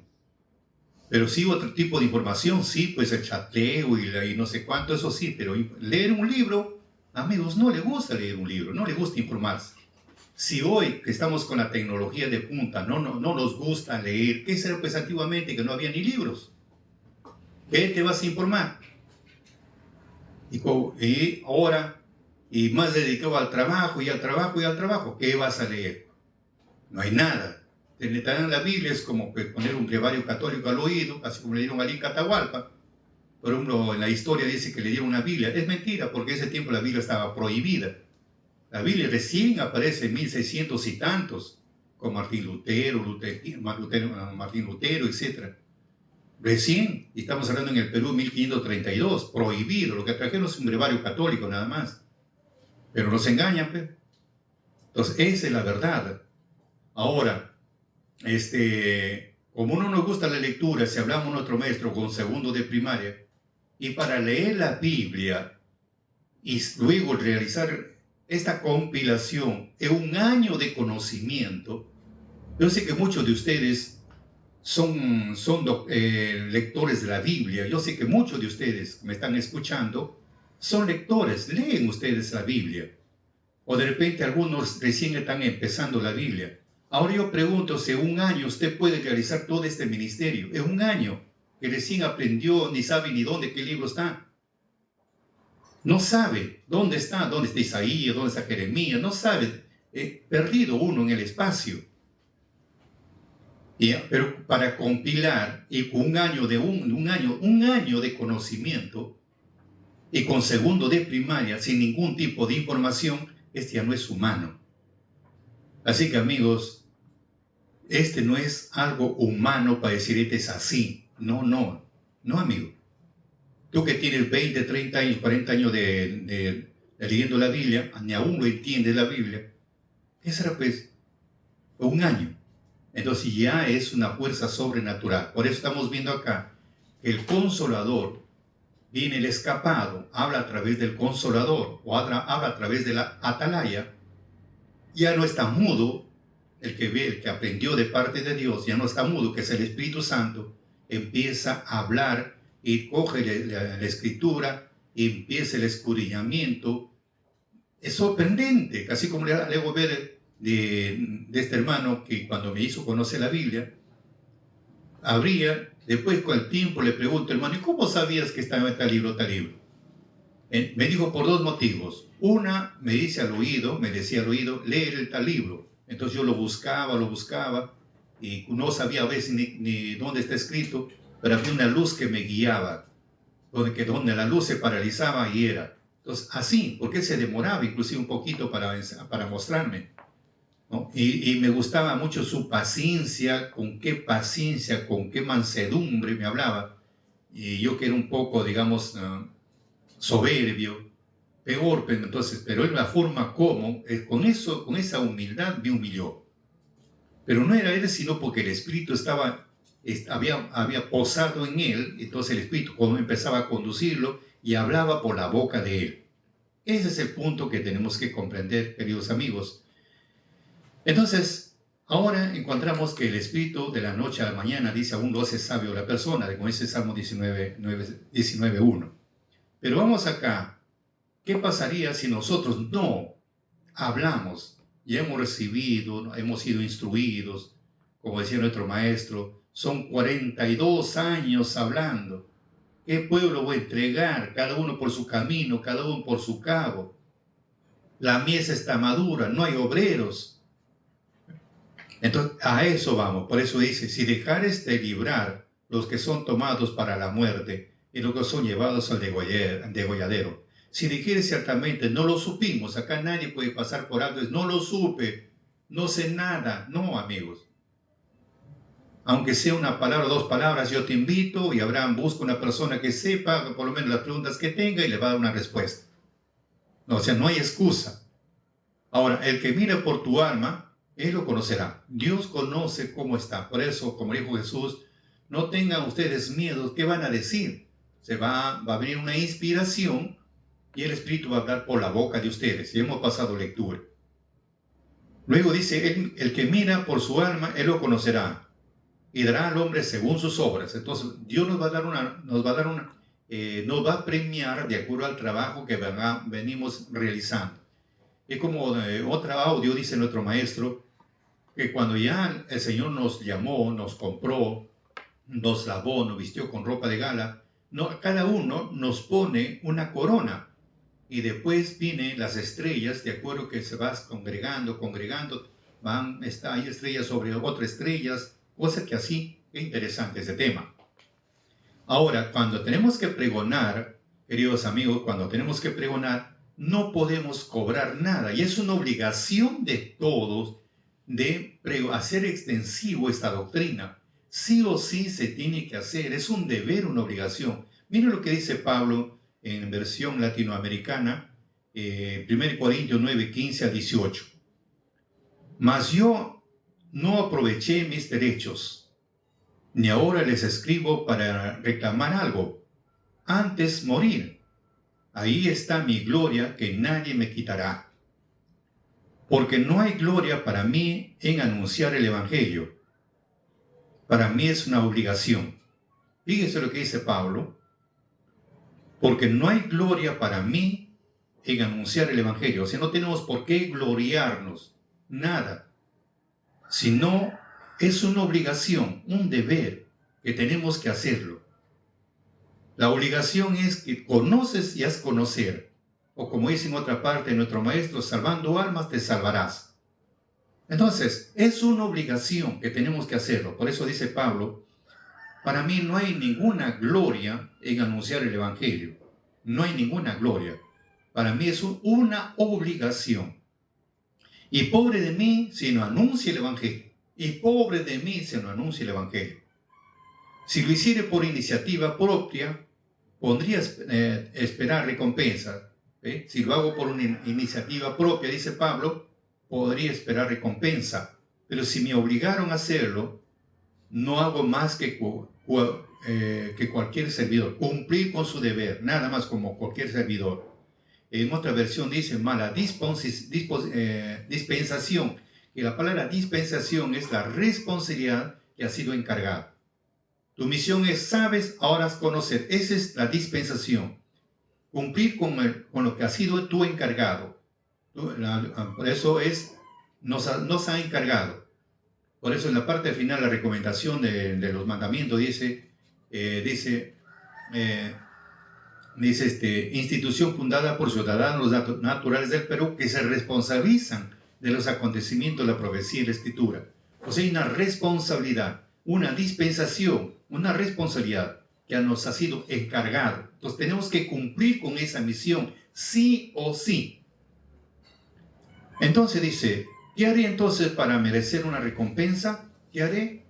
Pero sí otro tipo de información, sí, pues el chateo y no sé cuánto, eso sí, pero leer un libro, amigos, no le gusta leer un libro, no le gusta informarse. Si hoy que estamos con la tecnología de punta no nos gusta leer, ¿qué será pues antiguamente que no había ni libros? ¿Qué te vas a informar? Y ahora y más dedicado al trabajo y al trabajo y al trabajo. ¿Qué vas a leer? No hay nada. Te dan la Biblia, es como poner un brevario católico al oído, así como le dieron a Ali Catahualpa. Por ejemplo, en la historia dice que le dieron una Biblia. Es mentira, porque en ese tiempo la Biblia estaba prohibida. La Biblia recién aparece en 1600 y tantos, con Martín Lutero, etc. Recién, y estamos hablando en el Perú 1532, prohibido. Lo que trajeron es un brevario católico nada más. Pero nos engañan, pues. Entonces, esa es la verdad. Ahora, como no nos gusta la lectura, si hablamos nuestro maestro con segundo de primaria, y para leer la Biblia y luego realizar esta compilación en un año de conocimiento, yo sé que muchos de ustedes son lectores de la Biblia. Yo sé que muchos de ustedes que me están escuchando son lectores, leen ustedes la Biblia. O de repente algunos recién están empezando la Biblia. Ahora yo pregunto si en un año usted puede realizar todo este ministerio. En un año que recién aprendió, ni sabe ni dónde, qué libro está. No sabe dónde está Isaías, dónde está Jeremías, no sabe. Perdido uno en el espacio. Pero para compilar y con un año de conocimiento y con segundo de primaria sin ningún tipo de información, ya no es humano. Así que amigos, no es algo humano para decir es así. No, amigo. Tú que tienes 20, 30 años, 40 años de leyendo la Biblia, ni aún lo entiendes la Biblia, ¿qué será pues? Un año. Entonces ya es una fuerza sobrenatural. Por eso estamos viendo acá que el Consolador viene el escapado, habla a través del Consolador o habla a través de la atalaya. Ya no está mudo el que aprendió de parte de Dios, ya no está mudo, que es el Espíritu Santo, empieza a hablar y coge la escritura y empieza el escudriñamiento. Es sorprendente, casi como le hago ver de este hermano que cuando me hizo conocer la Biblia, después con el tiempo le pregunto, hermano, ¿y cómo sabías que estaba en tal libro, tal libro? Me dijo por dos motivos. Una, me decía al oído, leer el tal libro. Entonces yo lo buscaba, y no sabía a veces ni dónde está escrito, pero había una luz que me guiaba, donde la luz se paralizaba y era. Entonces, así, porque él se demoraba inclusive un poquito para mostrarme, ¿no? Y me gustaba mucho su paciencia, con qué mansedumbre me hablaba. Y yo que era un poco, digamos, soberbio, peor, pero en la forma como, con esa humildad me humilló. Pero no era él, sino porque el Espíritu había posado en él, entonces el Espíritu empezaba a conducirlo y hablaba por la boca de él. Ese es el punto que tenemos que comprender, queridos amigos. Entonces, ahora encontramos que el Espíritu de la noche a la mañana dice, aún lo hace sabio la persona, como dice Salmo 19:1. Pero vamos acá, ¿qué pasaría si nosotros no hablamos? Ya hemos recibido, hemos sido instruidos, como decía nuestro maestro, son 42 años hablando. ¿Qué pueblo voy a entregar? Cada uno por su camino, cada uno por su cabo. La mies está madura, no hay obreros. Entonces, a eso vamos. Por eso dice, si dejares de librar los que son tomados para la muerte y los que son llevados al degolladero. Si dijeres ciertamente, no lo supimos, acá nadie puede pasar por alto, no lo supe, no sé nada. No, amigos. Aunque sea una palabra o dos palabras, yo te invito y Abraham busca una persona que sepa por lo menos las preguntas que tenga y le va a dar una respuesta. No, o sea, no hay excusa. Ahora, el que mira por tu alma, él lo conocerá. Dios conoce cómo está. Por eso, como dijo Jesús, no tengan ustedes miedo. ¿Qué van a decir? Va a venir una inspiración y el Espíritu va a hablar por la boca de ustedes. Y hemos pasado lectura. Luego dice, el que mira por su alma, él lo conocerá. Y dará al hombre según sus obras. Entonces, Dios nos va a premiar de acuerdo al trabajo que venimos realizando. Y como otro audio dice nuestro maestro, que cuando ya el Señor nos llamó, nos compró, nos lavó, nos vistió con ropa de gala, cada uno nos pone una corona. y después vienen las estrellas, de acuerdo que se va congregando, hay estrellas sobre otras estrellas, cosas que así, qué interesante ese tema. Ahora, cuando tenemos que pregonar, queridos amigos, cuando tenemos que pregonar, no podemos cobrar nada, y es una obligación de todos de hacer extensivo esta doctrina. Sí o sí se tiene que hacer, es un deber, una obligación. Miren lo que dice Pablo en versión latinoamericana, 1 Corintios 9, 15 a 18. Mas yo no aproveché mis derechos, ni ahora les escribo para reclamar algo, antes morir. Ahí está mi gloria que nadie me quitará. Porque no hay gloria para mí en anunciar el Evangelio. Para mí es una obligación. Fíjese lo que dice Pablo. Porque no hay gloria para mí en anunciar el Evangelio. O sea, no tenemos por qué gloriarnos, nada. Sino es una obligación, un deber, que tenemos que hacerlo. La obligación es que conoces y has conocer. O como dice en otra parte de nuestro maestro, salvando almas te salvarás. Entonces, es una obligación que tenemos que hacerlo. Por eso dice Pablo, para mí no hay ninguna gloria en anunciar el Evangelio. No hay ninguna gloria. Para mí es una obligación. Y pobre de mí si no anuncio el Evangelio. Y pobre de mí si no anuncio el Evangelio. Si lo hiciere por iniciativa propia, podría esperar recompensa. Si lo hago por una iniciativa propia, dice Pablo, podría esperar recompensa. Pero si me obligaron a hacerlo, no hago más que cualquier servidor. Cumplir con su deber, nada más como cualquier servidor. En otra versión dice mala dispensación. Y la palabra dispensación es la responsabilidad que ha sido encargada. Tu misión es, sabes, ahora has conocer. Esa es la dispensación. Cumplir con lo que ha sido tu encargado. Por eso nos ha encargado. Por eso en la parte final la recomendación de los mandamientos dice, institución fundada por ciudadanos naturales del Perú que se responsabilizan de los acontecimientos de la profecía y la escritura. O sea, hay una responsabilidad, una dispensación, una responsabilidad que nos ha sido encargado. Entonces tenemos que cumplir con esa misión, sí o sí. Entonces dice, ¿qué haré entonces para merecer una recompensa? ¿Qué haré?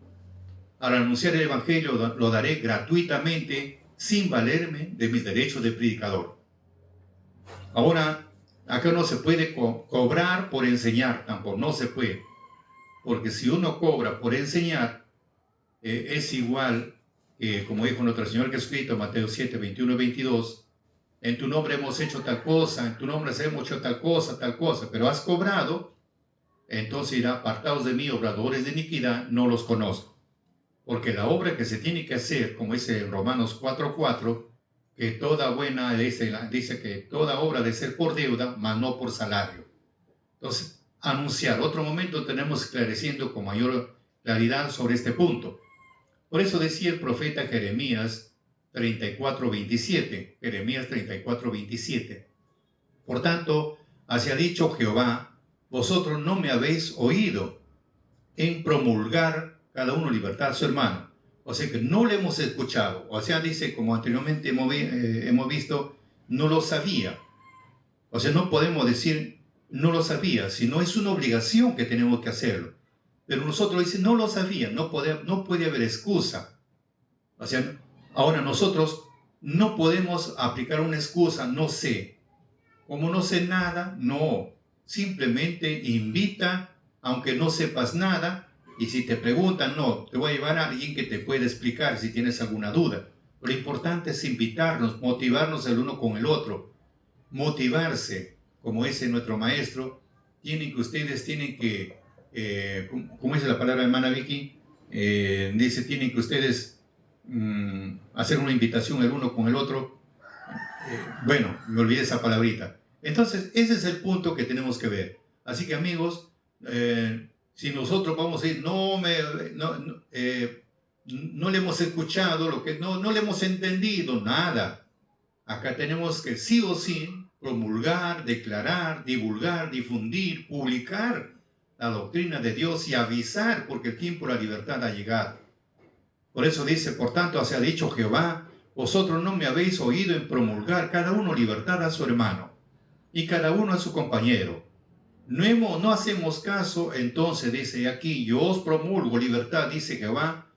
Al anunciar el Evangelio lo daré gratuitamente, sin valerme de mis derechos de predicador. Ahora, acá no se puede cobrar por enseñar, tampoco, no se puede. Porque si uno cobra por enseñar, es igual, como dijo nuestro Señor Jesucristo, Mateo 7, 21 y 22, en tu nombre hemos hecho tal cosa, en tu nombre hemos hecho tal cosa, pero has cobrado, entonces irá, apartados de mí, obradores de iniquidad, no los conozco. Porque la obra que se tiene que hacer, como dice en Romanos 4:4, que toda buena, dice que toda obra debe ser por deuda, mas no por salario. Entonces, anunciar. Otro momento tenemos esclareciendo con mayor claridad sobre este punto. Por eso decía el profeta Jeremías 34:27. Jeremías 34:27. Por tanto, así ha dicho Jehová, vosotros no me habéis oído en promulgar cada uno libertad a su hermano. O sea que no le hemos escuchado. O sea, dice, como anteriormente hemos visto, no lo sabía. O sea, no podemos decir no lo sabía, sino es una obligación que tenemos que hacerlo. Pero nosotros dice no lo sabía, no puede haber excusa. O sea, ahora nosotros no podemos aplicar una excusa, no sé. Como no sé nada, no. Simplemente invita, aunque no sepas nada, y si te preguntan, no, te voy a llevar a alguien que te pueda explicar si tienes alguna duda. Lo importante es invitarnos, motivarnos el uno con el otro. Motivarse, como dice nuestro maestro, ustedes tienen que, como dice la palabra hermana Vicky, dice, tienen que ustedes hacer una invitación el uno con el otro. Bueno, me olvidé esa palabrita. Entonces, ese es el punto que tenemos que ver. Así que amigos, si nosotros vamos a decir, no le hemos escuchado, no le hemos entendido, nada. Acá tenemos que sí o sí promulgar, declarar, divulgar, difundir, publicar la doctrina de Dios y avisar, porque el tiempo de la libertad ha llegado. Por eso dice, por tanto, así ha dicho Jehová, vosotros no me habéis oído en promulgar cada uno libertad a su hermano y cada uno a su compañero. No hacemos caso, entonces dice aquí, yo os promulgo libertad, dice Jehová,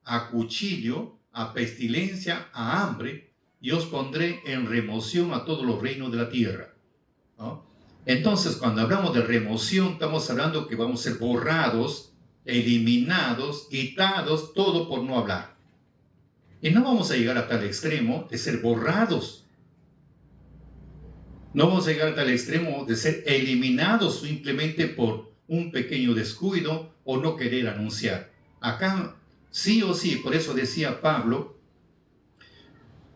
a cuchillo, a pestilencia, a hambre, y os pondré en remoción a todos los reinos de la tierra. ¿No? Entonces, cuando hablamos de remoción, estamos hablando que vamos a ser borrados, eliminados, quitados, todo por no hablar. Y no vamos a llegar a tal extremo de ser borrados. No vamos a llegar a tal extremo de ser eliminados simplemente por un pequeño descuido o no querer anunciar. Acá, sí o sí, por eso decía Pablo,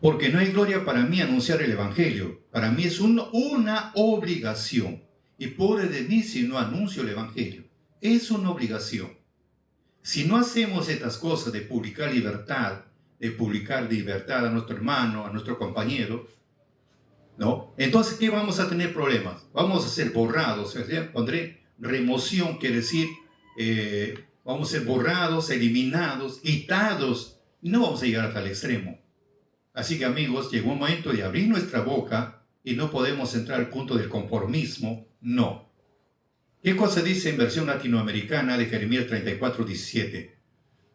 porque no hay gloria para mí anunciar el Evangelio. Para mí es una obligación. Y pobre de mí si no anuncio el Evangelio. Es una obligación. Si no hacemos estas cosas de publicar libertad a nuestro hermano, a nuestro compañero, ¿no? Entonces, ¿qué vamos a tener problemas? Vamos a ser borrados. O sea, pondré remoción, quiere decir, vamos a ser borrados, eliminados, quitados. No vamos a llegar a tal extremo. Así que, amigos, llegó un momento de abrir nuestra boca y no podemos entrar al punto del conformismo. No. ¿Qué cosa dice en versión latinoamericana de Jeremías 34:17?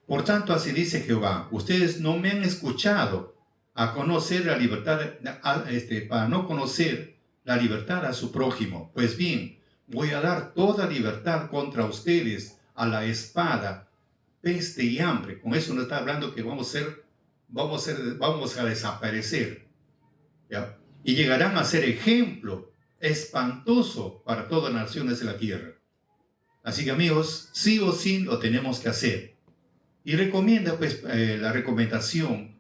Por tanto, así dice Jehová, ustedes no me han escuchado a conocer la libertad, para no conocer la libertad a su prójimo. Pues bien, voy a dar toda libertad contra ustedes a la espada, peste y hambre. Con eso no está hablando que vamos a desaparecer. ¿Ya? Y llegarán a ser ejemplo espantoso para todas las naciones de la tierra. Así que, amigos, sí o sí lo tenemos que hacer. Y recomienda, pues, la recomendación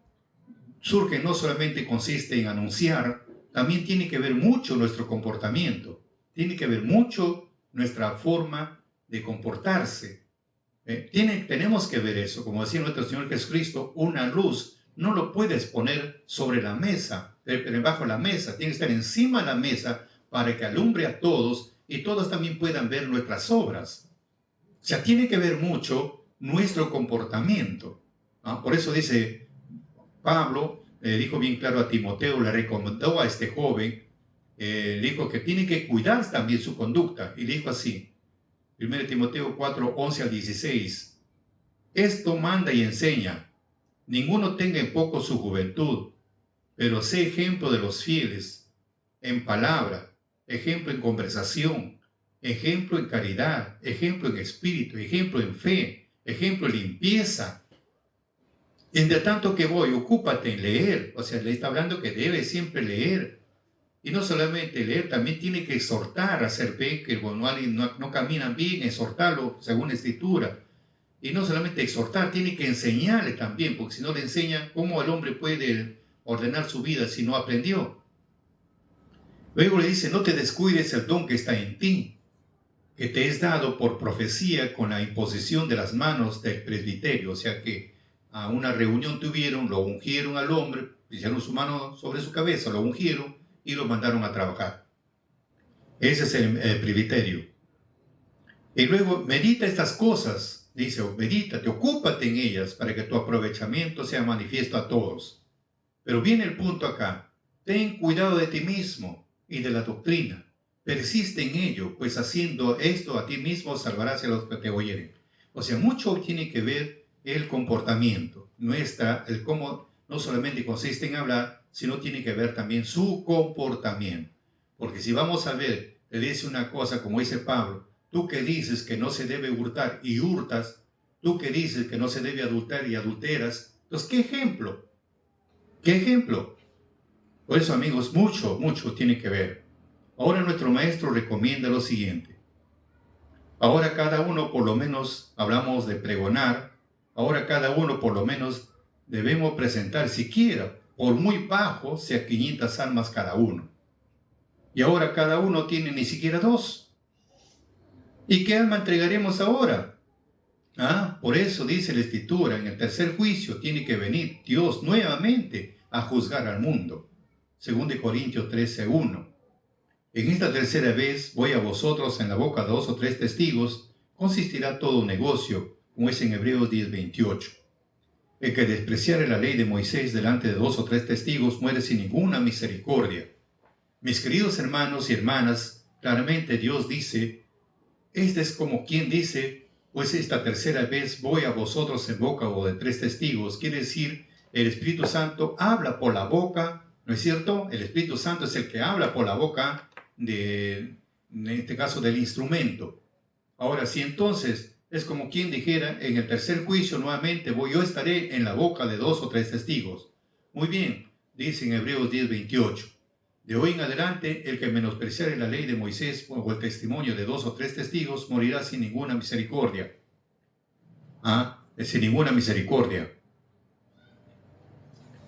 surge no solamente consiste en anunciar, también tiene que ver mucho nuestro comportamiento, tiene que ver mucho nuestra forma de comportarse. Tenemos que ver eso, como decía nuestro Señor Jesucristo, una luz no lo puedes poner sobre la mesa, debajo de la mesa, tiene que estar encima de la mesa para que alumbre a todos y todos también puedan ver nuestras obras. O sea, tiene que ver mucho nuestro comportamiento. ¿No? Por eso dice Pablo, dijo bien claro a Timoteo, le recomendó a este joven, dijo que tiene que cuidar también su conducta. Y dijo así, 1 Timoteo 4:11-16, esto manda y enseña, ninguno tenga en poco su juventud, pero sé ejemplo de los fieles, en palabra, ejemplo en conversación, ejemplo en caridad, ejemplo en espíritu, ejemplo en fe, ejemplo en limpieza. Entre tanto que voy, ocúpate en leer. O sea, le está hablando que debe siempre leer. Y no solamente leer, también tiene que exhortar a hacer bien, que cuando alguien no caminan bien, exhortarlo según la Escritura. Y no solamente exhortar, tiene que enseñarle también, porque si no le enseña, ¿cómo el hombre puede ordenar su vida si no aprendió? Luego le dice, no te descuides el don que está en ti, que te es dado por profecía con la imposición de las manos del presbiterio. O sea que a una reunión tuvieron, lo ungieron al hombre, pusieron su mano sobre su cabeza, lo ungieron y lo mandaron a trabajar. Ese es el presbiterio. Y luego medita estas cosas, dice, medítate, ocúpate en ellas para que tu aprovechamiento sea manifiesto a todos. Pero viene el punto acá, ten cuidado de ti mismo y de la doctrina. Persiste en ello, pues haciendo esto a ti mismo salvarás a los que te oyeren. O sea, mucho tiene que ver el comportamiento. El cómo no solamente consiste en hablar, sino tiene que ver también su comportamiento. Porque si vamos a ver, le dice una cosa como dice Pablo, tú que dices que no se debe hurtar y hurtas, tú que dices que no se debe adulterar y adulteras, entonces, ¿qué ejemplo? ¿Qué ejemplo? Por eso, amigos, mucho tiene que ver. Ahora nuestro maestro recomienda lo siguiente. Ahora cada uno, por lo menos, hablamos de pregonar, ahora cada uno, por lo menos, debemos presentar siquiera, por muy bajo, sea 500 almas cada uno. Y ahora cada uno tiene ni siquiera 2. ¿Y qué alma entregaremos ahora? Por eso dice la Escritura, en el tercer juicio tiene que venir Dios nuevamente a juzgar al mundo. 2 Corintios 13:1. En esta tercera vez voy a vosotros en la boca de 2 o 3 testigos, consistirá todo negocio, como es en Hebreos 10:28. El que despreciare la ley de Moisés delante de 2 o 3 testigos muere sin ninguna misericordia. Mis queridos hermanos y hermanas, claramente Dios dice, este es como quien dice, pues esta tercera vez voy a vosotros en boca o de 3 testigos. Quiere decir, el Espíritu Santo habla por la boca, ¿no es cierto? El Espíritu Santo es el que habla por la boca en este caso del instrumento. Ahora, si entonces es como quien dijera, en el tercer juicio nuevamente yo estaré en la boca de 2 o 3 testigos. Muy bien, dice en Hebreos 10:28. De hoy en adelante, el que menospreciare la ley de Moisés o el testimonio de 2 o 3 testigos morirá sin ninguna misericordia. Sin ninguna misericordia.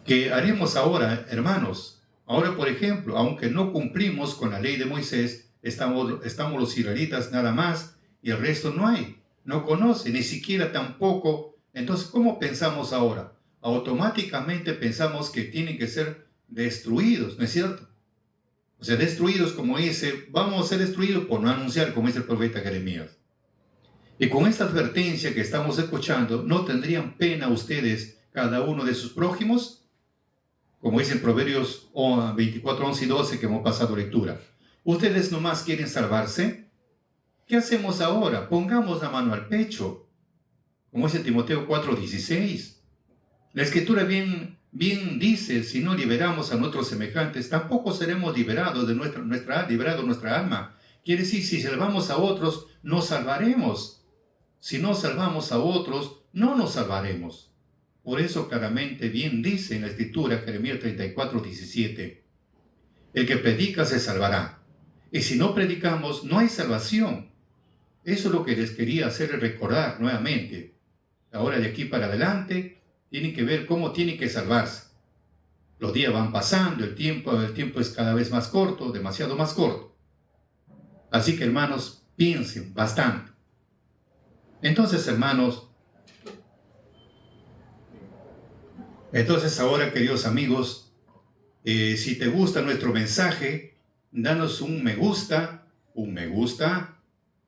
¿Qué haremos ahora, hermanos? Ahora, por ejemplo, aunque no cumplimos con la ley de Moisés, estamos los israelitas nada más y el resto no hay. No conoce, ni siquiera tampoco. Entonces, ¿cómo pensamos ahora? Automáticamente pensamos que tienen que ser destruidos, ¿no es cierto? O sea, destruidos, como dice, vamos a ser destruidos por no anunciar, como dice el profeta Jeremías. Y con esta advertencia que estamos escuchando, ¿no tendrían pena ustedes cada uno de sus prójimos? Como dice en Proverbios 24, 11 y 12 que hemos pasado lectura. ¿Ustedes nomás quieren salvarse? ¿Qué hacemos ahora? Pongamos la mano al pecho. Como dice Timoteo 4, 16. La Escritura bien dice, si no liberamos a nuestros semejantes, tampoco seremos liberados de nuestra alma. Quiere decir, si salvamos a otros, nos salvaremos. Si no salvamos a otros, no nos salvaremos. Por eso claramente bien dice en la Escritura, Jeremías 34, 17, el que predica se salvará. Y si no predicamos, no hay salvación. Eso es lo que les quería hacer recordar nuevamente. Ahora de aquí para adelante, tienen que ver cómo tienen que salvarse. Los días van pasando, el tiempo es cada vez más corto, demasiado más corto. Así que, hermanos, piensen bastante. Entonces, hermanos, ahora, queridos amigos, si te gusta nuestro mensaje, danos un me gusta,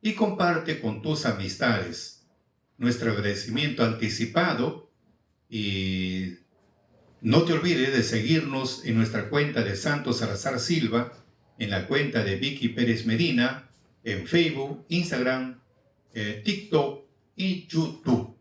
y comparte con tus amistades. Nuestro agradecimiento anticipado. Y no te olvides de seguirnos en nuestra cuenta de Santos Salazar Silva, en la cuenta de Vicky Pérez Medina, en Facebook, Instagram, TikTok y YouTube.